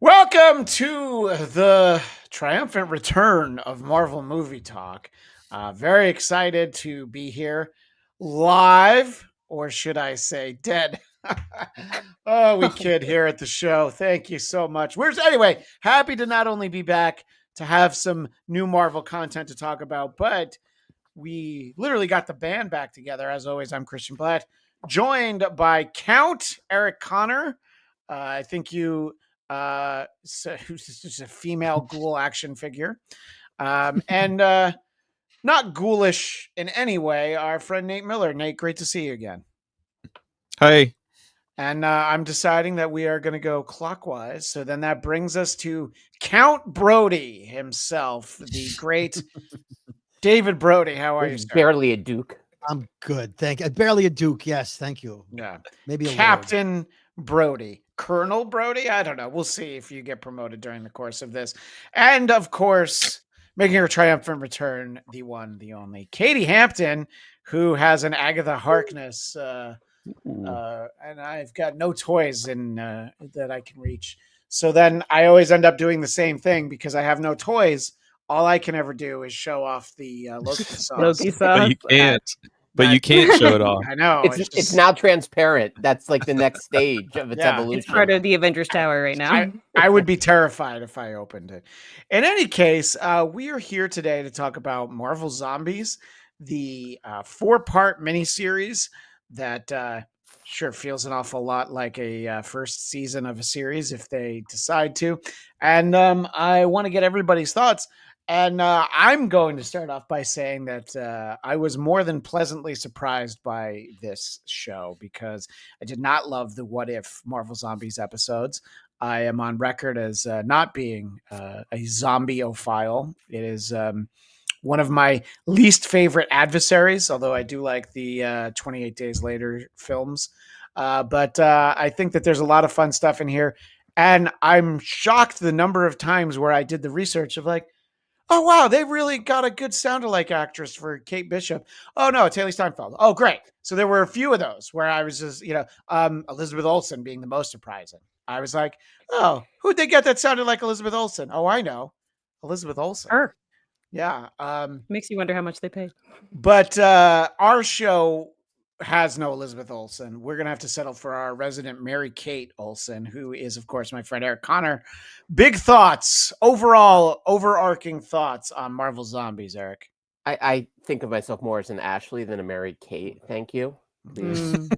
Welcome to the triumphant return of Marvel Movie Talk. Very excited to be here live, or should I say dead? Oh, we kid here at the show. Thank you so much. Anyway, happy to not only be back to have some new Marvel content to talk about, but we literally got the band back together. As always, I'm Christian Bladt, joined by Count Eric Conner. I think who's just a female ghoul action figure, and not ghoulish in any way. Our friend Nate Miller. Nate, great to see you again. Hi. And I'm deciding that we are going to go clockwise. So then that brings us to Count Brody himself, the great David Brody. How are you, sir? Barely a Duke. I'm good. Thank you. Barely a Duke. Yes. Thank you. Yeah. Maybe a Captain Brody. Colonel Brody? I don't know. We'll see if you get promoted during the course of this. And of course, making her triumphant return, the one, the only, Katie Hampton, who has an Agatha Harkness. And I've got no toys that I can reach. So then I always end up doing the same thing because I have no toys. All I can ever do is show off the Loki sauce. Loki sauce. But you can't. You can't show it off. I know. It's now transparent. That's like the next stage of its evolution. It's part of the Avengers Tower right now. I would be terrified if I opened it. In any case, we are here today to talk about Marvel Zombies, the 4-part miniseries that sure feels an awful lot like a first season of a series if they decide to. And I want to get everybody's thoughts. And I'm going to start off by saying that I was more than pleasantly surprised by this show because I did not love the What If Marvel Zombies episodes. I am on record as not being a zombie-ophile. It is one of my least favorite adversaries, although I do like the 28 Days Later films. But I think that there's a lot of fun stuff in here. And I'm shocked the number of times where I did the research of like, oh, wow, they really got a good sound-alike actress for Kate Bishop. Oh, no, it's Haley Steinfeld. Oh, great. So there were a few of those where I was just, Elizabeth Olsen being the most surprising. I was like, oh, who'd they get that sounded like Elizabeth Olsen? Oh, I know. Elizabeth Olsen. Her. Yeah. Makes you wonder how much they paid. But our show has no Elizabeth Olsen. We're going to have to settle for our resident Mary Kate Olsen, who is, of course, my friend Eric Conner. Big thoughts, overarching thoughts on Marvel Zombies, Eric. I think of myself more as an Ashley than a Mary Kate. Thank you. Please.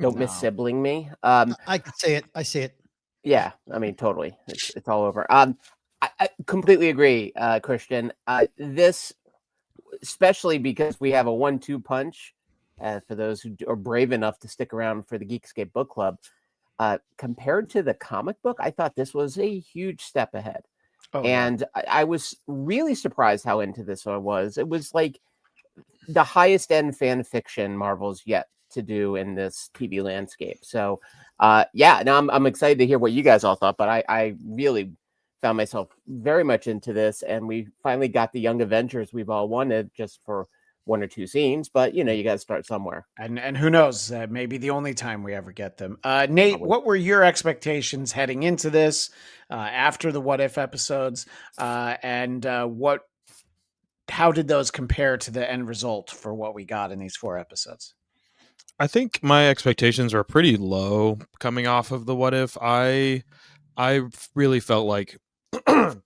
Don't miss-sibling me. I can say it. I see it. Yeah, I mean, totally. It's all over. I completely agree, Christian. This, especially because we have a 1-2 punch, for those who are brave enough to stick around for the Geekscape Book Club, compared to the comic book, I thought this was a huge step ahead. Oh, and yeah. I was really surprised how into this I was. It was like the highest end fan fiction Marvel's yet to do in this TV landscape. So, now I'm excited to hear what you guys all thought, but I really found myself very much into this, and we finally got the Young Avengers we've all wanted just for 1 or 2 scenes, but you got to start somewhere. And who knows, maybe the only time we ever get them. Nate, probably. What were your expectations heading into this after the What If episodes? And how did those compare to the end result for what we got in these 4 episodes? I think my expectations were pretty low coming off of the What If. I really felt like it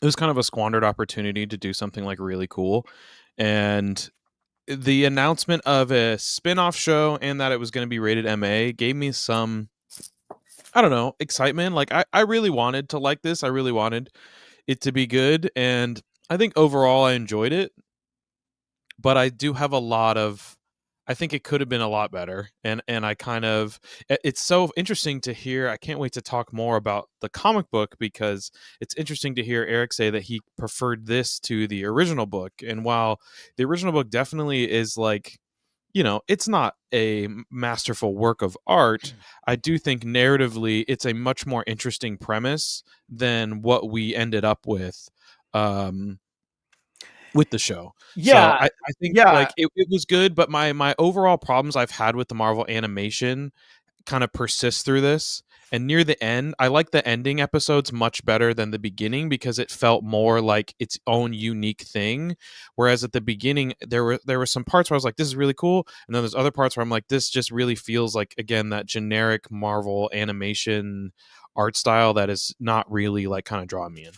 was kind of a squandered opportunity to do something like really cool. And the announcement of a spin-off show and that it was going to be rated MA gave me some, I don't know, excitement. Like I really wanted to like this. I really wanted it to be good. And I think overall I enjoyed it. But I do have I think it could have been a lot better. And I it's so interesting to hear. I can't wait to talk more about the comic book because it's interesting to hear Eric say that he preferred this to the original book. And while the original book definitely is like, it's not a masterful work of art, I do think narratively it's a much more interesting premise than what we ended up with the show. Yeah. So I think like it was good, but my overall problems I've had with the Marvel animation kind of persist through this. And near the end, I like the ending episodes much better than the beginning because it felt more like its own unique thing. Whereas at the beginning, there were some parts where I was like, this is really cool. And then there's other parts where I'm like, this just really feels like, again, that generic Marvel animation art style that is not really like kind of drawing me in.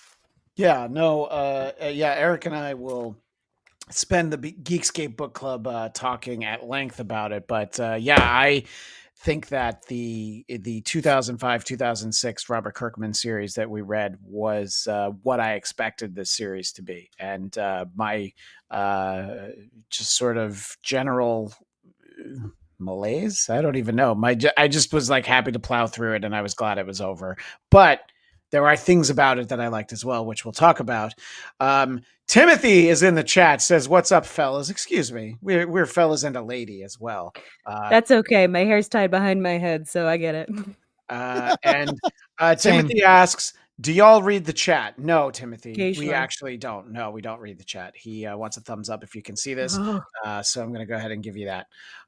Yeah, no, yeah, Eric and I will spend the Geekscape Book Club talking at length about it. But yeah, I think that the 2005-2006 Robert Kirkman series that we read was what I expected this series to be, and my just sort of general malaise. I don't even know. I just was like happy to plow through it, and I was glad it was over. But there are things about it that I liked as well, which we'll talk about. Timothy is in the chat, says, "What's up, fellas?" Excuse me, we're fellas and a lady as well. That's okay. My hair's tied behind my head, so I get it. And Timothy asks, "Do y'all read the chat?" No, Timothy, we Occasionally. actually don't. No, we don't read the chat. He wants a thumbs up if you can see this, Oh. so I'm going to go ahead and give you that.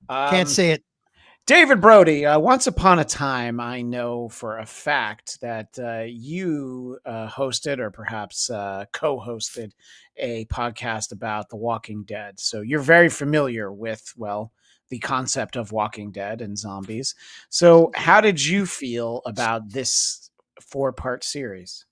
Can't say it. David Brody, once upon a time, I know for a fact that you hosted or perhaps co-hosted a podcast about The Walking Dead. So you're very familiar with, well, the concept of Walking Dead and zombies. So how did you feel about this 4-part series?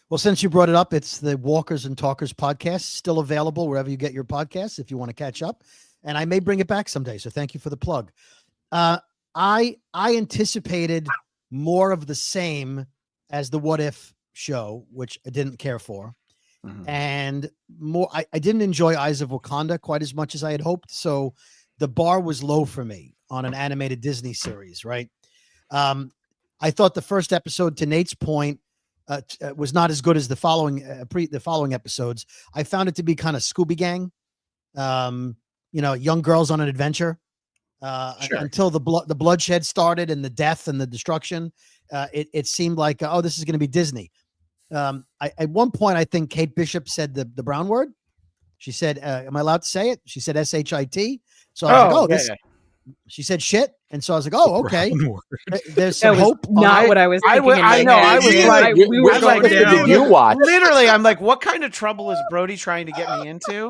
Well, since you brought it up, it's the Walkers and Talkers podcast, still available wherever you get your podcasts if you want to catch up. And I may bring it back someday. So thank you for the plug. I anticipated more of the same as the What If show, which I didn't care for. Mhm. And more, I didn't enjoy Eyes of Wakanda quite as much as I had hoped. So the bar was low for me on an animated Disney series, right? I thought the first episode, to Nate's point, was not as good as the following episodes. I found it to be kind of Scooby Gang, young girls on an adventure. Sure. Until the bloodshed started and the death and the destruction, it seemed like, this is going to be Disney. At one point, I think Kate Bishop said the brown word. She said, am I allowed to say it? She said SHIT. So I was like, yeah. She said shit. And so I was like, oh, okay. There's That some was hope. not what I was thinking. I know. I was like, we were I was going like, down. Did you watch? Literally, I'm like, what kind of trouble is Brody trying to get me into?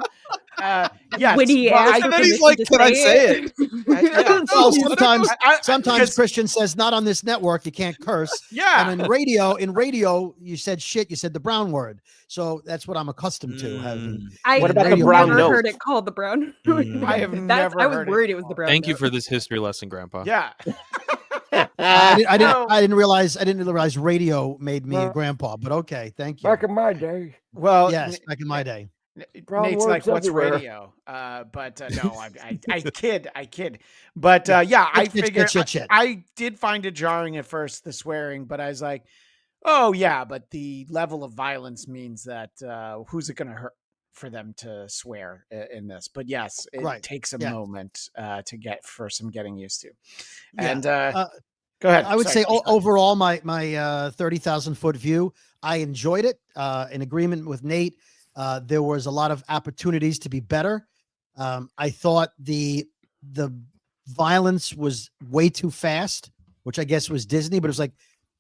Yes. When he well, asked and for then he's permission like, to "Can I say it?" yeah. Well, sometimes because- Christian says, not on this network, you can't curse. Yeah. And in radio, you said shit, you said the brown word. So that's what I'm accustomed to having. What about the radio brown never note? heard it called the brown. I have never I was heard it worried it was the called. brown. Thank you note. for this history lesson, Grandpa. Yeah. I No. didn't realize radio made me a grandpa, but okay. Thank you. Back in my day. Well, Yes, back in my day. Brown Nate's like, words what's everywhere. radio? But no, I kid. But yeah, I figured shit. I did find it jarring at first, the swearing, but I was like, oh yeah, but the level of violence means that who's it going to hurt for them to swear in this? But yes, it takes a moment to get for some getting used to. And go ahead. I would Sorry, say overall, my 30,000 foot view, I enjoyed it. In agreement with Nate, there was a lot of opportunities to be better. I thought the violence was way too fast, which I guess was Disney, but it was like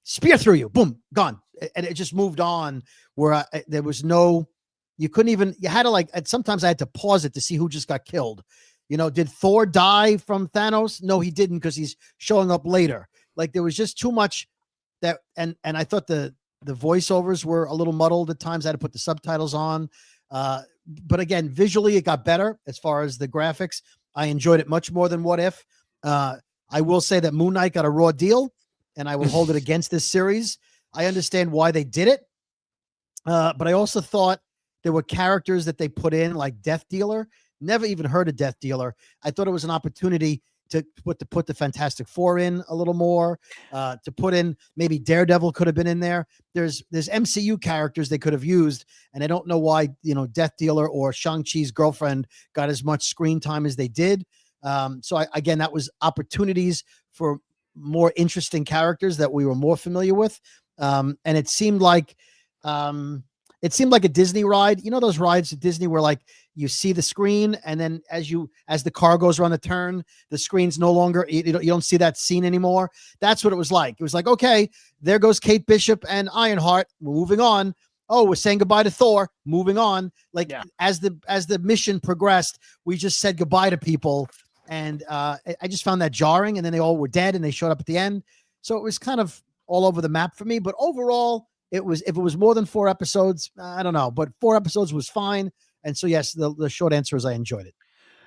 spear through you, boom, gone, and it just moved on. Where there was no, you couldn't even. You had to sometimes I had to pause it to see who just got killed. Did Thor die from Thanos? No, he didn't, because he's showing up later. Like there was just too much that, and I thought the voiceovers were a little muddled at times. I had to put the subtitles on. But again, visually it got better as far as the graphics. I enjoyed it much more than What If. I will say that Moon Knight got a raw deal, and I will hold it against this series. I understand why they did it. But I also thought there were characters that they put in, like Death Dealer. Never even heard of Death Dealer. I thought it was an opportunity to put the Fantastic Four in a little more, to put in maybe Daredevil could have been in there. There's MCU characters they could have used, and I don't know why Death Dealer or Shang-Chi's girlfriend got as much screen time as they did. So again, that was opportunities for more interesting characters that we were more familiar with, and it seemed like It seemed like a Disney ride. You know those rides at Disney where like you see the screen, and then as the car goes around the turn, the screen's no longer, you don't see that scene anymore. That's what it was like. It was like, okay, there goes Kate Bishop and Ironheart. Moving on. Oh, we're saying goodbye to Thor. Moving on. Like as the mission progressed, we just said goodbye to people, and I just found that jarring. And then they all were dead, and they showed up at the end. So it was kind of all over the map for me. But overall, if it was more than 4 episodes, I don't know. But 4 episodes was fine. And so yes, the short answer is I enjoyed it.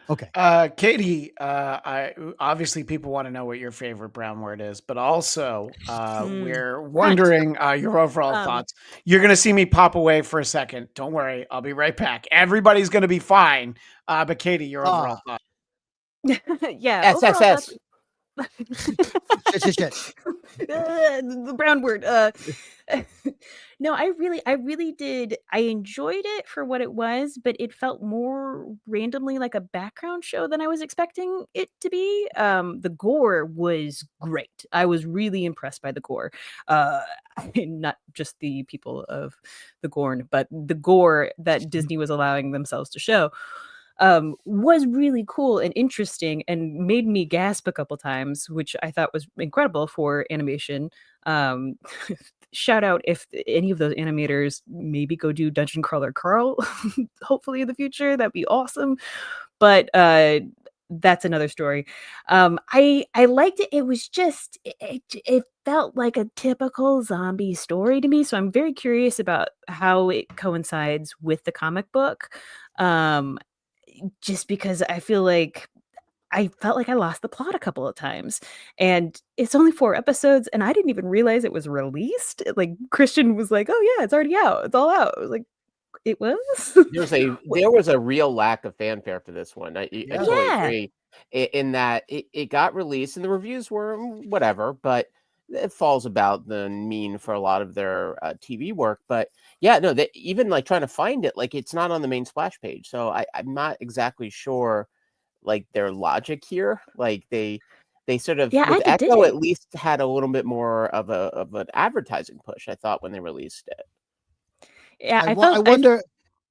Okay. Katie, I obviously people want to know what your favorite brown word is, but also we're wondering your overall thoughts. You're going to see me pop away for a second. Don't worry, I'll be right back. Everybody's going to be fine. But Katie, your overall thoughts. Yeah. SSS. Shit. The brown word. No, I really did. I enjoyed it for what it was, but it felt more randomly like a background show than I was expecting it to be. The gore was great. I was really impressed by the gore. Not just the people of the Gorn, but the gore that Disney was allowing themselves to show. Was really cool and interesting and made me gasp a couple times, which I thought was incredible for animation. Shout out if any of those animators maybe go do Dungeon Crawler Carl, hopefully in the future, that'd be awesome. But that's another story. I liked it. It was just it felt like a typical zombie story to me. So I'm very curious about how it coincides with the comic book. Just because I felt like I lost the plot a couple of times, and it's only 4 episodes, and I didn't even realize it was released. Like Christian was like, "Oh yeah, it's already out. It's all out." I was like, "It was." There was a real lack of fanfare for this one. I totally agree. In that it got released, and the reviews were whatever, but it falls about the mean for a lot of their TV work. But yeah, no, they even like trying to find it, like it's not on the main splash page. So I'm not exactly sure like their logic here. Like they sort of with Echo at least had a little bit more of an advertising push, I thought, when they released it. Yeah, I wonder.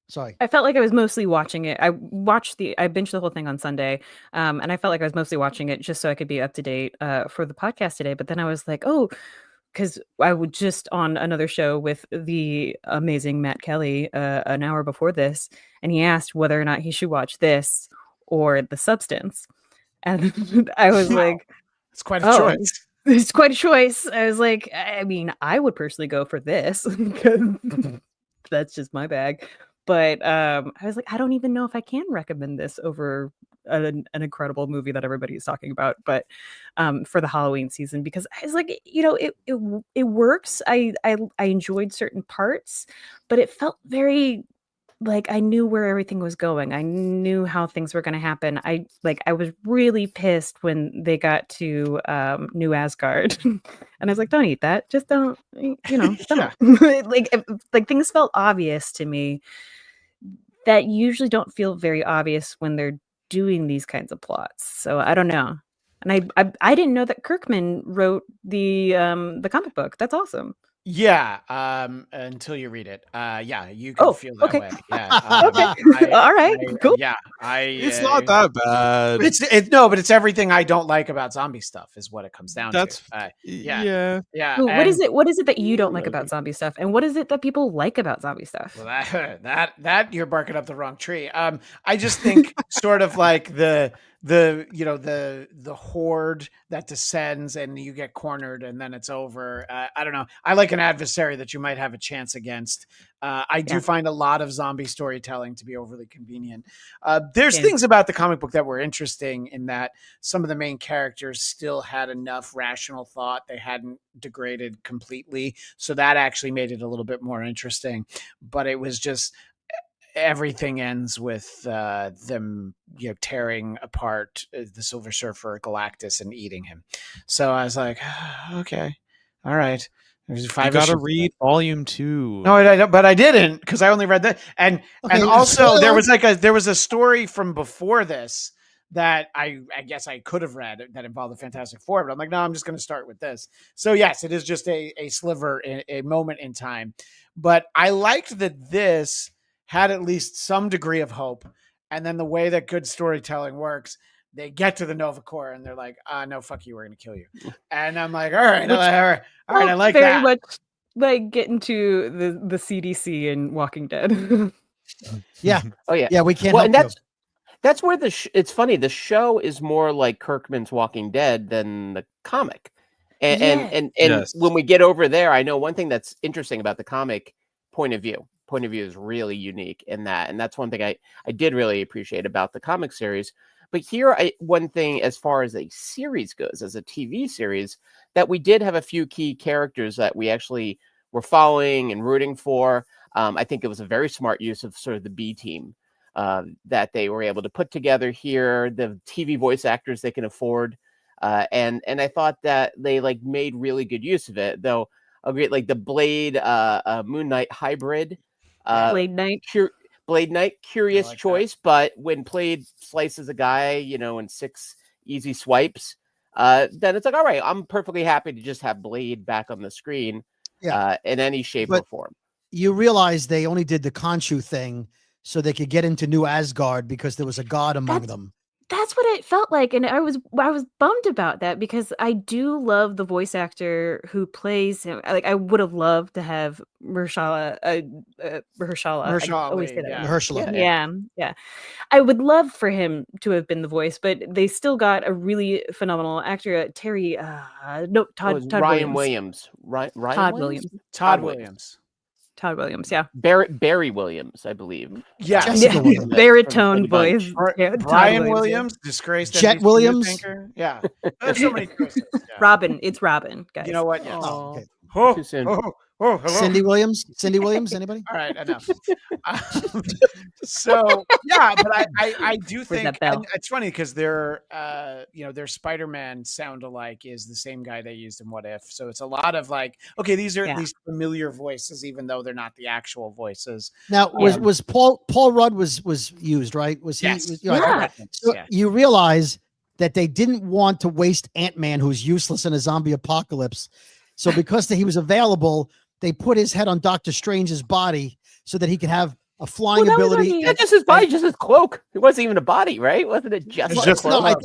Sorry. I felt like I was mostly watching it. I binged the whole thing on Sunday. And I felt like I was mostly watching it just so I could be up to date for the podcast today. But then I was like, oh, because I was just on another show with the amazing Matt Kelly an hour before this, and he asked whether or not he should watch this or The Substance. And I was like, it's quite a choice. It's quite a choice. I was like, I mean, I would personally go for this because that's just my bag. But I was like, I don't even know if I can recommend this over an incredible movie that everybody's talking about, but for the Halloween season, because I was like, it works. I enjoyed certain parts, but it felt very like I knew where everything was going. I knew how things were going to happen. I was really pissed when they got to New Asgard, and I was like, don't eat that. Just don't, don't. like things felt obvious to me that usually don't feel very obvious when they're doing these kinds of plots. So I don't know. And I didn't know that Kirkman wrote the comic book. That's awesome. Yeah, until you read it. Yeah, you can feel that way. Yeah. Okay. All right. Cool. Yeah, it's not that bad. But it's everything I don't like about zombie stuff is what it comes down to. Yeah. Ooh, what is it that you don't like about zombie stuff, and what is it that people like about zombie stuff? Well, that you're barking up the wrong tree. I just think sort of like the horde that descends and you get cornered and then it's over. I don't know. I like an adversary that you might have a chance against. I do find a lot of zombie storytelling to be overly convenient. There's things about the comic book that were interesting in that some of the main characters still had enough rational thought. They hadn't degraded completely. So that actually made it a little bit more interesting, but it was just, everything ends with them, tearing apart the Silver Surfer Galactus and eating him. So I was like, okay, all right. There's 5 You gotta read volume 2. No, but I didn't, because I only read that. And also there was a story from before this that I guess I could have read that involved the Fantastic Four, but I'm like, no, I'm just going to start with this. So yes, it is just a sliver, a moment in time. But I liked that this had at least some degree of hope. And then the way that good storytelling works, they get to the Nova Corps and they're like, no, fuck you, we're going to kill you. And I'm like, all right, all right, I like very that. much like getting to the CDC and Walking Dead. Yeah. Oh yeah. Yeah, we can't Well, help and you. that's where it's funny. The show is more like Kirkman's Walking Dead than the comic. And Yeah. and Yes. when we get over there, I know one thing that's interesting about the comic point of view. Point of view is really unique in that, and that's one thing I did really appreciate about the comic series. But here, one thing as far as a series goes, as a TV series, that we did have a few key characters that we actually were following and rooting for. I think it was a very smart use of sort of the B team that they were able to put together here. The TV voice actors they can afford. And I thought that they like made really good use of it, though. Agree, like the Blade Moon Knight hybrid, Blade Knight. Blade Knight, curious like choice, but when Blade slices a guy, in 6 easy swipes, then it's like, all right, I'm perfectly happy to just have Blade back on the screen, in any shape or form. You realize they only did the Khonshu thing so they could get into New Asgard because there was a god among them. That's what it felt like, and I was bummed about that because I do love the voice actor who plays him. Like I would have loved to have Mahershala. Mahershala I always say Ali, that. yeah. Mahershala. Yeah. I would love for him to have been the voice, but they still got a really phenomenal actor, Terry. Todd Ryan Williams. Ryan Todd Williams. Williams. Todd Williams, yeah. Barry Williams, I believe. Yeah. Jessica Williams. Baritone voice. Brian Williams, disgraced Jet NBC Williams. news anchor. Yeah. There's so many choices. Yeah. Robin. It's Robin, guys. You know what? Yes. Oh, okay. Oh, Too soon. hello. Cindy Williams. Anybody? All right, enough. So yeah, but I do think that bell? it's funny because their Spider-Man sound alike is the same guy they used in What If. So it's a lot of like, okay, these are at least familiar voices, even though they're not the actual voices. Now was Paul Rudd was used, right? Was he? Yes. So you realize that they didn't want to waste Ant-Man, who's useless in a zombie apocalypse. So because he was available, they put his head on Doctor Strange's body so that he could have a flying ability. Just his body, just his cloak. It wasn't even a body, right? Wasn't it just cloak?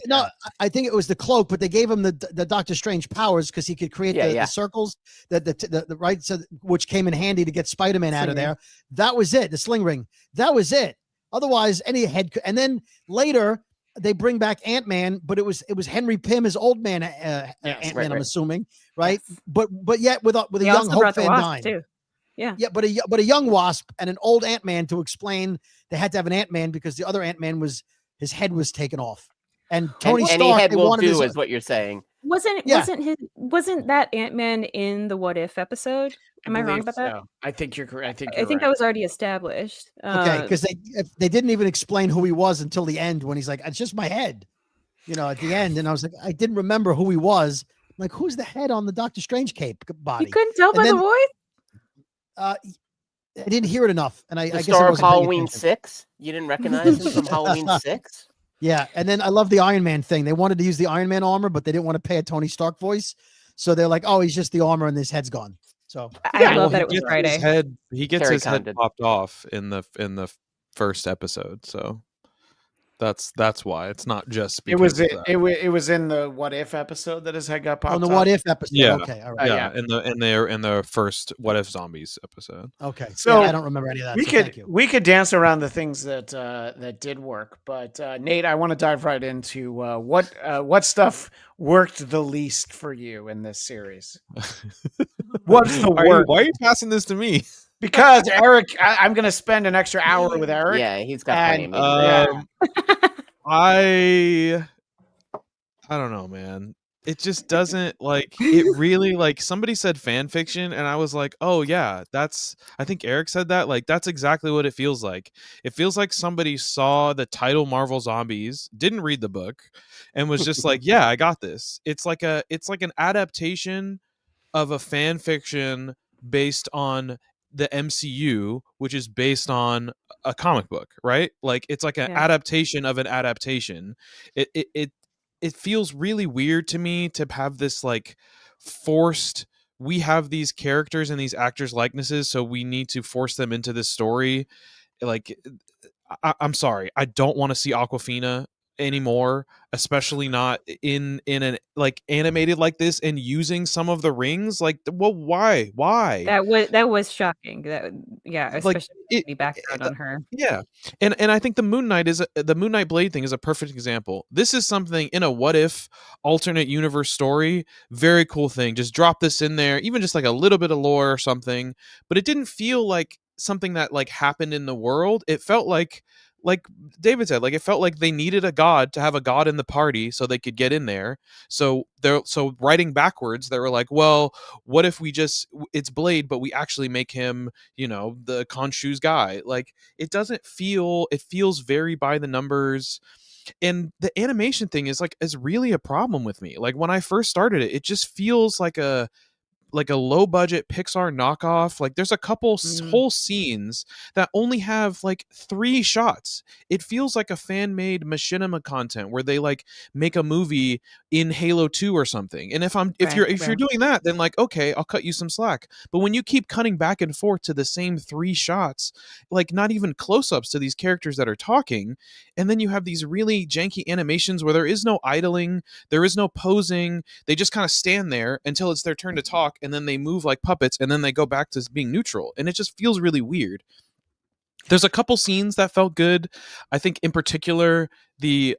I think it was the cloak, but they gave him the Doctor Strange powers because he could create the circles, the right, so which came in handy to get Spider-Man out of there. That was it. The sling ring. That was it. Otherwise, any head. And then later they bring back Ant-Man, but it was Henry Pym, his old man Ant-Man. Right. I'm assuming, right? Yes. But yet with a young Hope Van Dyne too. Yeah, but a young Wasp and an old Ant-Man to explain they had to have an Ant-Man because the other Ant-Man his head was taken off, and Tony Stark. Any head will do is what you're saying. Wasn't that Ant-Man in the What If episode? Am I wrong about that? So. I think you're correct. I think that was already established. Okay, because they didn't even explain who he was until the end when he's like, "It's just my head," at the end, and I was like, I didn't remember who he was. I'm like, who's the head on the Doctor Strange cape body? You couldn't tell by the voice. I didn't hear it enough, and I guess star of Halloween 6. You didn't recognize him from Halloween 6. Yeah, and then I love the Iron Man thing. They wanted to use the Iron Man armor, but they didn't want to pay a Tony Stark voice, so they're like, "Oh, he's just the armor, and his head's gone." So I love that it was Friday. He gets his head popped off in the first episode, so that's why it's not just because it was in the What If episode that his head got popped. On the What If episode, yeah. Okay, all right, in the first What If Zombies episode. Okay, so I don't remember any of that. We could dance around the things that did work, but Nate, I want to dive right into what stuff worked the least for you in this series. What's the worst? Why are you passing this to me? Because Eric, I'm going to spend an extra hour with Eric. Yeah, he's got plenty. I don't know, man. It just doesn't it really somebody said fan fiction and I was like, oh yeah, I think Eric said that. That's exactly what it feels like. It feels like somebody saw the title Marvel Zombies, didn't read the book, and was just like, yeah, I got this. It's like an adaptation of a fan fiction based on the MCU, which is based on a comic book, right? It's like an adaptation of an adaptation. It feels really weird to me to have this forced we have these characters and these actors likenesses, so we need to force them into this story. Like, I'm sorry, I don't want to see Aquafina anymore, especially not in an like animated like this and using some of the rings. Like, well, why? That was shocking. That yeah, Like especially it, the background on her. yeah. And I think the Moon Knight the Moon Knight Blade thing is a perfect example. This is something in a what if alternate universe story, very cool thing. Just drop this in there, even just like a little bit of lore or something, but it didn't feel like something that like happened in the world. It felt like David said, like it felt like they needed a god to have a god in the party so they could get in there. So writing backwards, they were like, well, what if we just it's Blade, but we actually make him, the Khonshu's guy. Like it doesn't feel, it feels very by the numbers. And the animation thing is really a problem with me. Like when I first started it, it just feels like a low budget Pixar knockoff. Like there's a couple whole scenes that only have like 3 shots. It feels like a fan made machinima content where they like make a movie in Halo 2 or something. And if you're doing that, then like, okay, I'll cut you some slack. But when you keep cutting back and forth to the same 3 shots, like not even close-ups to these characters that are talking, and then you have these really janky animations where there is no idling, there is no posing, they just kind of stand there until it's their turn to talk, and then they move like puppets, and then they go back to being neutral, and it just feels really weird. There's a couple scenes that felt good. I think in particular the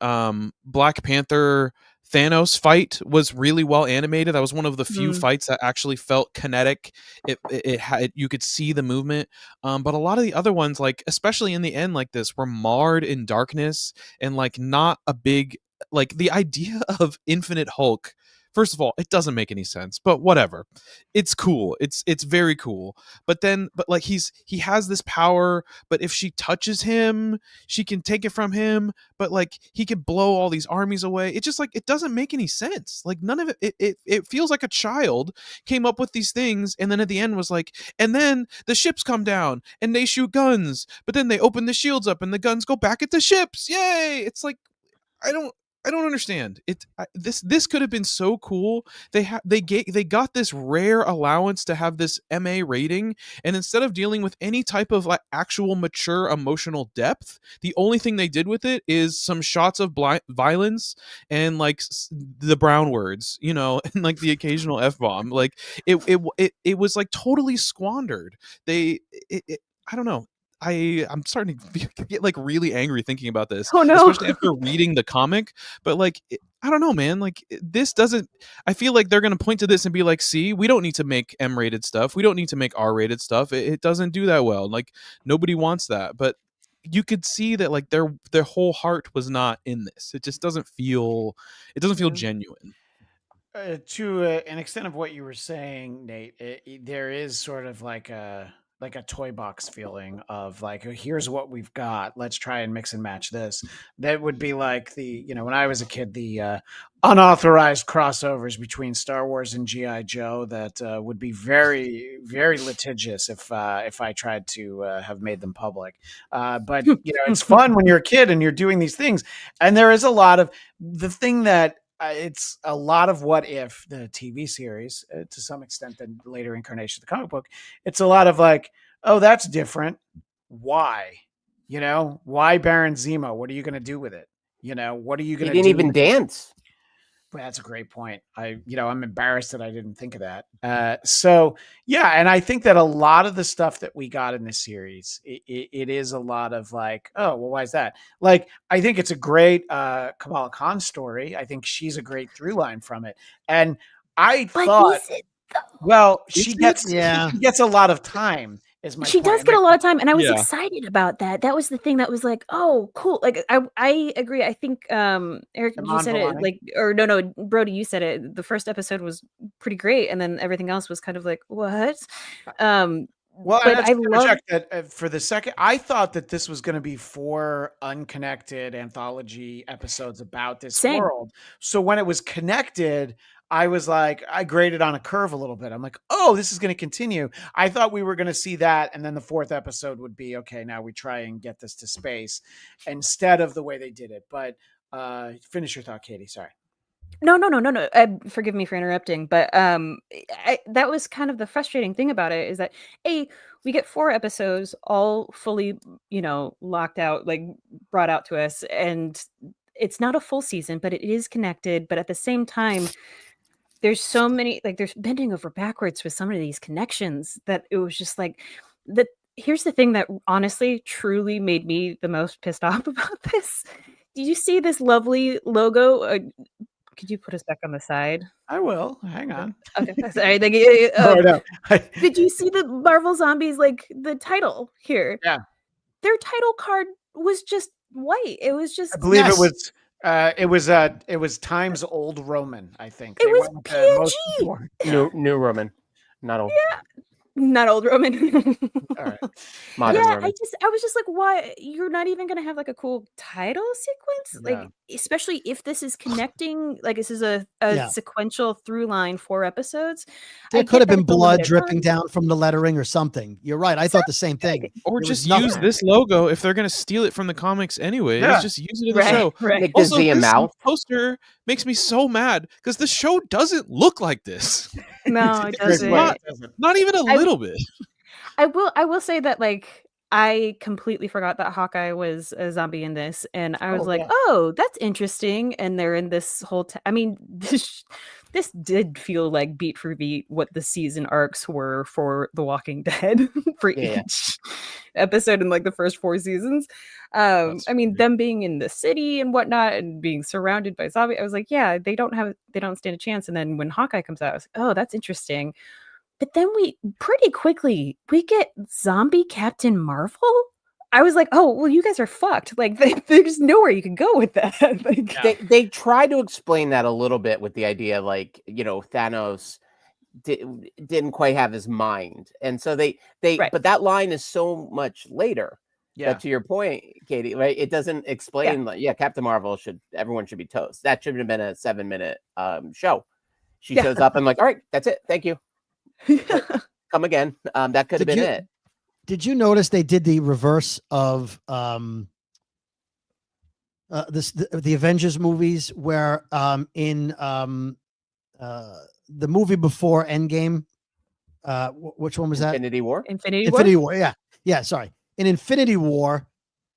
Black Panther Thanos fight was really well animated. That was one of the few fights that actually felt kinetic. It had, you could see the movement. But a lot of the other ones, like especially in the end like this, were marred in darkness and like not a big, like the idea of Infinite Hulk. First of all, it doesn't make any sense, but whatever. It's cool. It's very cool. But like he has this power, but if she touches him, she can take it from him, but like he can blow all these armies away. It just like it doesn't make any sense. Like none of it feels like a child came up with these things and then at the end was like, and then the ships come down and they shoot guns, but then they open the shields up and the guns go back at the ships. Yay! It's like I don't understand. This could have been so cool. They got this rare allowance to have this MA rating, and instead of dealing with any type of like actual mature emotional depth, the only thing they did with it is some shots of violence and like the brown words, and like the occasional F-bomb. Like it was like totally squandered. I don't know. I'm starting to get like really angry thinking about this, Oh no. especially after reading the comic. But like, I don't know, man. Like this doesn't. I feel like they're gonna point to this and be like, "See, we don't need to make M-rated stuff. We don't need to make R-rated stuff. It doesn't do that well. Like nobody wants that." But you could see that like their whole heart was not in this. It just doesn't feel. It doesn't feel genuine. To an extent of what you were saying, Nate, there is sort of like a toy box feeling of like, "Oh, here's what we've got. Let's try and mix and match this." That would be like when I was a kid, the unauthorized crossovers between Star Wars and GI Joe that would be very, very litigious if I tried to have made them public. But it's fun when you're a kid and you're doing these things, and there is a lot of the thing that. It's a lot of What If, the TV series, to some extent, the later incarnation of the comic book. It's a lot of like, oh, that's different. Why? Why Baron Zemo? What are you going to do with it? What are you going to do? He didn't even dance. Well, that's a great point. I'm embarrassed that I didn't think of that. So yeah, and I think that a lot of the stuff that we got in this series, it is a lot of like, oh, well, why is that? Like, I think it's a great Kamala Khan story. I think she's a great through line from it, and I thought, well, she gets a lot of time. She does get a lot of time, and I was excited about that. That was the thing that was like, oh, cool. Like I agree. I think Eric, you said it like, or no, Brody, you said it. The first episode was pretty great, and then everything else was kind of like, what? Well, but I love that for the second. I thought that this was going to be 4 unconnected anthology episodes about this world. So when it was connected, I was like, I graded on a curve a little bit. I'm like, oh, this is going to continue. I thought we were going to see that, and then the 4th episode would be okay. Now we try and get this to space instead of the way they did it. But finish your thought, Katie. Sorry. No. Forgive me for interrupting, but that was kind of the frustrating thing about it is that we get 4 episodes all fully, locked out, like brought out to us, and it's not a full season, but it is connected. But at the same time, there's so many, like there's bending over backwards with some of these connections that it was just like the. Here's the thing that honestly, truly made me the most pissed off about this. Did you see this lovely logo? Could you put us back on the side? I will. Hang on. Okay, sorry. Thank you. Oh, no. Did you see the Marvel Zombies, like the title here? Yeah. Their title card was just white. It was just. I believe Yes. it was Times Old Roman, I think. It They was went with the most PNG. important- New Roman, not old. Yeah. Not old Roman. All right. Modern Yeah, Roman. I was just like, why you're not even gonna have like a cool title sequence? Yeah. Like, especially if this is connecting, like this is a Yeah. sequential through line 4 episodes. There I could get have that been it's a blood limited dripping run. down from the lettering or something. You're right. I thought the same thing. Or There was just nothing. use this logo if they're going to steal it from the comics anyway. Yeah. Just use it in the show. Right. Nick, does Also, the this mouth? poster makes me so mad because the show doesn't look like this. No, it Chris, doesn't. what? It doesn't. Not even a I- little bit. I will say that like I completely forgot that Hawkeye was a zombie in this, and I was Oh, like, yeah. "Oh, that's interesting." And they're in this whole. I mean, this did feel like beat for beat what the season arcs were for The Walking Dead for Yeah. each episode in like the first 4 seasons. That's I mean, weird. them being in the city and whatnot, and being surrounded by zombies. I was like, "Yeah, they don't stand a chance." And then when Hawkeye comes out, I was like, "Oh, that's interesting." But then we pretty quickly we get zombie Captain Marvel. I was like, "Oh, well, you guys are fucked. Like, there's nowhere you can go with that." Like, Yeah. They try to explain that a little bit with the idea, like, Thanos didn't quite have his mind, and so they Right. but that line is so much later. Yeah. That, to your point, Katie, right? It doesn't explain like, Captain Marvel everyone should be toast. That should have been a 7-minute show. She Yeah. shows up and like, all right, that's it. Thank you. Come again. That could have Did been you- it. Did you notice they did the reverse of the Avengers movies where in the movie before Endgame, which one was that? Infinity War. Infinity War. Infinity War. Yeah. Sorry. In Infinity War,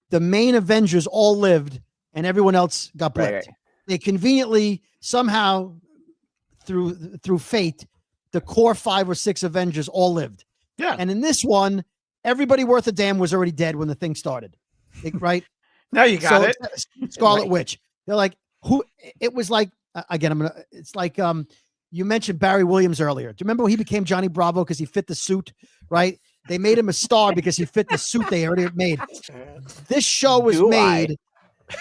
the main Avengers all lived, and everyone else got blipped. Right. They conveniently somehow, through fate, the core 5 or 6 Avengers all lived. Yeah. And in this one, everybody worth a damn was already dead when the thing started. Right? Now you got it. Scarlet Right. Witch. They're like, who? It was like, again, it's like, you mentioned Barry Williams earlier. Do you remember when he became Johnny Bravo because he fit the suit, right? They made him a star because he fit the suit they already made. This show was Do I? made.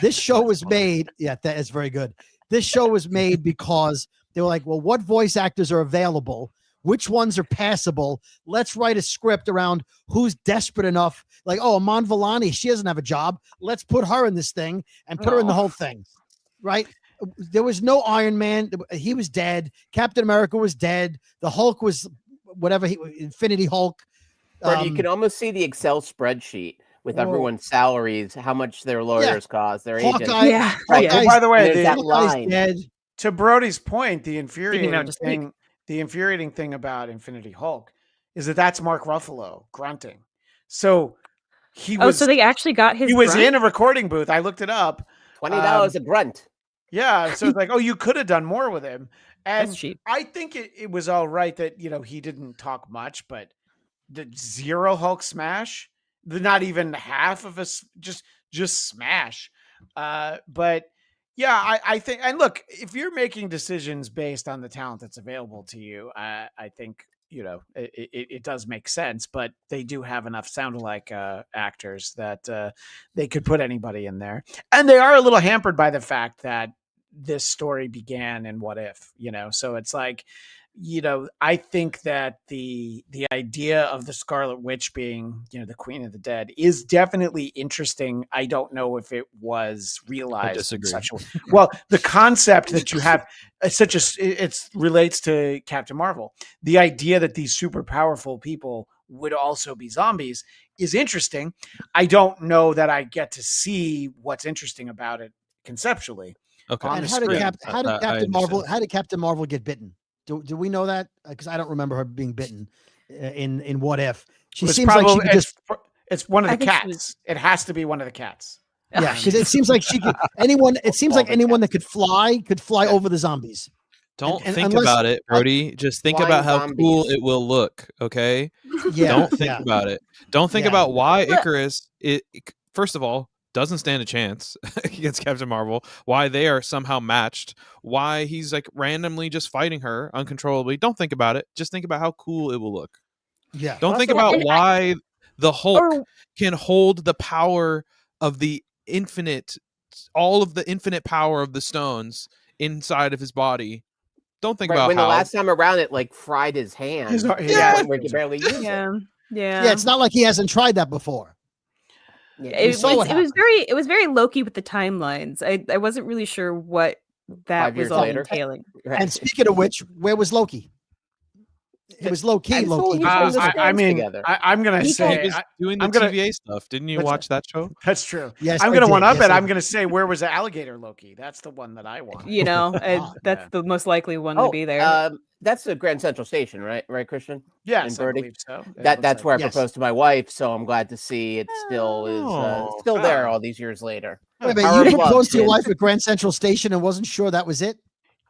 This show was made. Yeah, that is very good. This show was made because they were like, well, what voice actors are available? Which ones are passable? Let's write a script around who's desperate enough. Like, oh, Amon Villani, she doesn't have a job. Let's put her in this thing and put her in the whole thing, right? There was no Iron Man. He was dead. Captain America was dead. The Hulk was whatever. Infinity Hulk. But you can almost see the Excel spreadsheet with Whoa. everyone's salaries, how much their lawyers cost, their agents. Hawkeye. Yeah. Right. Oh, by the way, There's that Hawkeye's line. dead. to Brody's point, the even infuriating know to speak. thing, about Infinity Hulk is that that's Mark Ruffalo grunting. So he Oh, was so they actually got his. he was grunt? in a recording booth. I looked it up. $20 a grunt. Yeah, so it's like, oh, you could have done more with him. And That's cheap. I think it was all right that he didn't talk much, but the zero Hulk smash, the not even half of us, just smash. But yeah, I think, and look, if you're making decisions based on the talent that's available to you, I think it does make sense. But they do have enough sound-alike actors that they could put anybody in there, and they are a little hampered by the fact that this story began in What If, so it's like, I think that the idea of the Scarlet Witch being, the Queen of the Dead is definitely interesting. I don't know if it was realized. disagree. Well, the concept that you have it relates to Captain Marvel. The idea that these super powerful people would also be zombies is interesting. I don't know that I get to see what's interesting about it conceptually. Okay. on And the how did, screen. how did I Captain Marvel? understand. How did Captain Marvel get bitten? Do we know that? Because I don't remember her being bitten in What If. She It was seems like she probably could just it's one of I the think she cats. was- It has to be one of the cats. yeah. Because it seems like she could anyone. It seems All like the anyone that could fly Yeah. over the zombies. Don't and think unless- about it, Brody. Just think Flying about how cool zombies. it will look. Okay. Yeah. Don't think yeah. about it. Don't think Yeah. about why Well- Icarus. First of all, doesn't stand a chance against Captain Marvel. Why they are somehow matched. Why he's like randomly just fighting her uncontrollably. Don't think about it. Just think about how cool it will look. Yeah. Don't think Also- about And why the Hulk Or can hold the power of the infinite, all of the infinite power of the stones inside of his body. Don't think Right, about when how the last time around it like fried his hand. His- to the yeah. point where he could barely use it. yeah, Yeah. It's not like he hasn't tried that before. Yeah, It saw what it was very low-key with the timelines. I wasn't really sure what that 5 was years all later. entailing. right. And speaking of which, where was Loki? It was low key. And so Low key. he's doing the I stands mean, together. I'm gonna He he say was doing the I'm gonna- TVA stuff. Didn't you That's watch that show? that's true. Yes, I'm I gonna did. one up Yes, it. I I'm did. gonna say, where was the alligator Loki? That's the one that I want. You know, Ah, that's yeah. the most likely one Oh, to be there. That's the Grand Central Station, right? Right, Christian? Yes, I Brody? believe so. It That's looks where I Yes. proposed to my wife, so I'm glad to see it still is still there Oh. all these years later. Wait a minute, Power you of love, proposed to your kid. wife at Grand Central Station and wasn't sure that was it?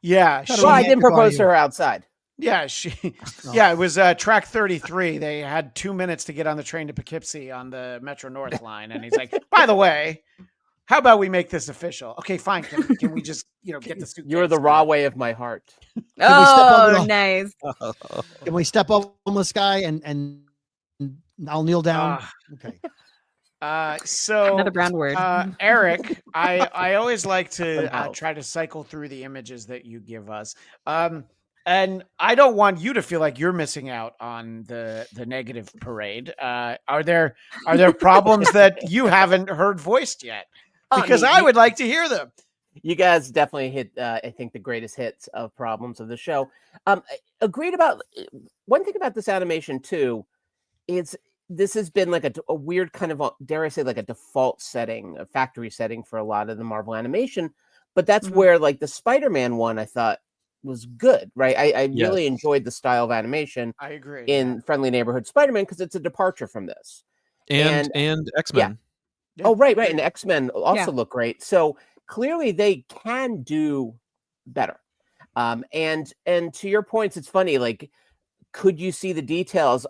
Yeah, Kinda Well, I romantic didn't are propose to you? her outside. yeah, she. Oh. Yeah, it was track 33. They had 2 minutes to get on the train to Poughkeepsie on the Metro North line, and he's like, "By the way, how about we make this official? Okay, fine. Can we just get the suitcase? You're the raw way of my heart. we step over Oh, the- nice. Can we step over this guy and I'll kneel down? Ah. Okay. So Another brown word. Eric, I always like to Unhoused. try to cycle through the images that you give us. And I don't want you to feel like you're missing out on the negative parade. Are there problems that you haven't heard voiced yet? Because I would like to hear them. You guys definitely hit, I think, the greatest hits of problems of the show. Agreed about one thing about this animation too. Is this has been like a weird kind of, dare I say, like a default setting, a factory setting for a lot of the Marvel animation. But that's Mhm. where like the Spider-Man one I thought was good, right? I really Yes. enjoyed the style of animation I agree. in Friendly Neighborhood Spider-Man because it's a departure from this. And X-Men. Yeah. Oh, right. And X-Men also Yeah. look great. So clearly they can do better. And to your points, it's funny, like, could you see the details?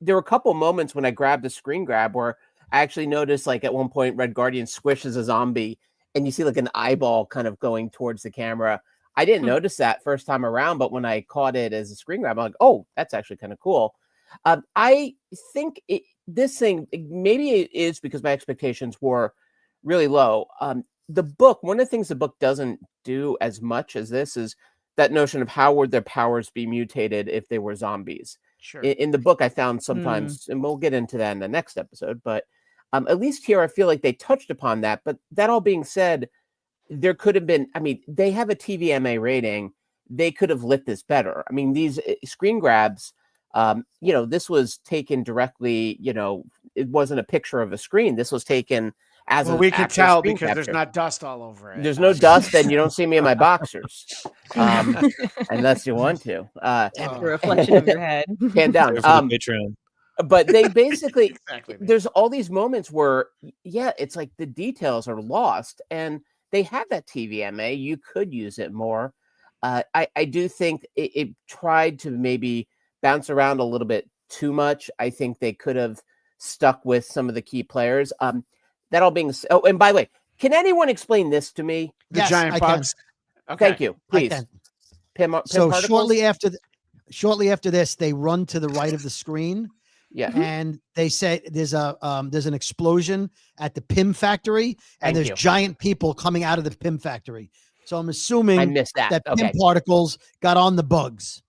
There were a couple moments when I grabbed a screen grab where I actually noticed, like, at one point, Red Guardian squishes a zombie and you see like an eyeball kind of going towards the camera. I didn't notice that first time around, but when I caught it as a screen grab, I'm like, oh, that's actually kind of cool. I think this thing, maybe it is because my expectations were really low. The book, one of the things the book doesn't do as much as this is that notion of how would their powers be mutated if they were zombies. Sure. In the book, I found sometimes, and we'll get into that in the next episode, but at least here, I feel like they touched upon that. But that all being said, there could have been, I mean, they have a TVMA rating. They could have lit this better. I mean, these screen grabs, this was taken directly, it wasn't a picture of a screen. This was taken as Well, an we could actual tell screen because there's capture. not dust all over it. There's no dust, and you don't see me in my boxers, unless you want to. That's a reflection of your head. Hand down. There for the Patreon. But they basically, Exactly. there's all these moments where, yeah, it's like the details are lost, and they have that TVMA. You could use it more. I do think it tried to maybe bounce around a little bit too much. I think they could have stuck with some of the key players. That all being, oh, and by the way, can anyone explain this to me? The Yes, giant I can. bugs. Okay. Thank you, I please. can. Pim So particles? shortly after this, they run to the right of the screen, Yeah. and they say there's an explosion at the PIM factory, and Thank there's you. giant people coming out of the PIM factory. So I'm I assuming missed that. that PIM Okay. particles got on the bugs.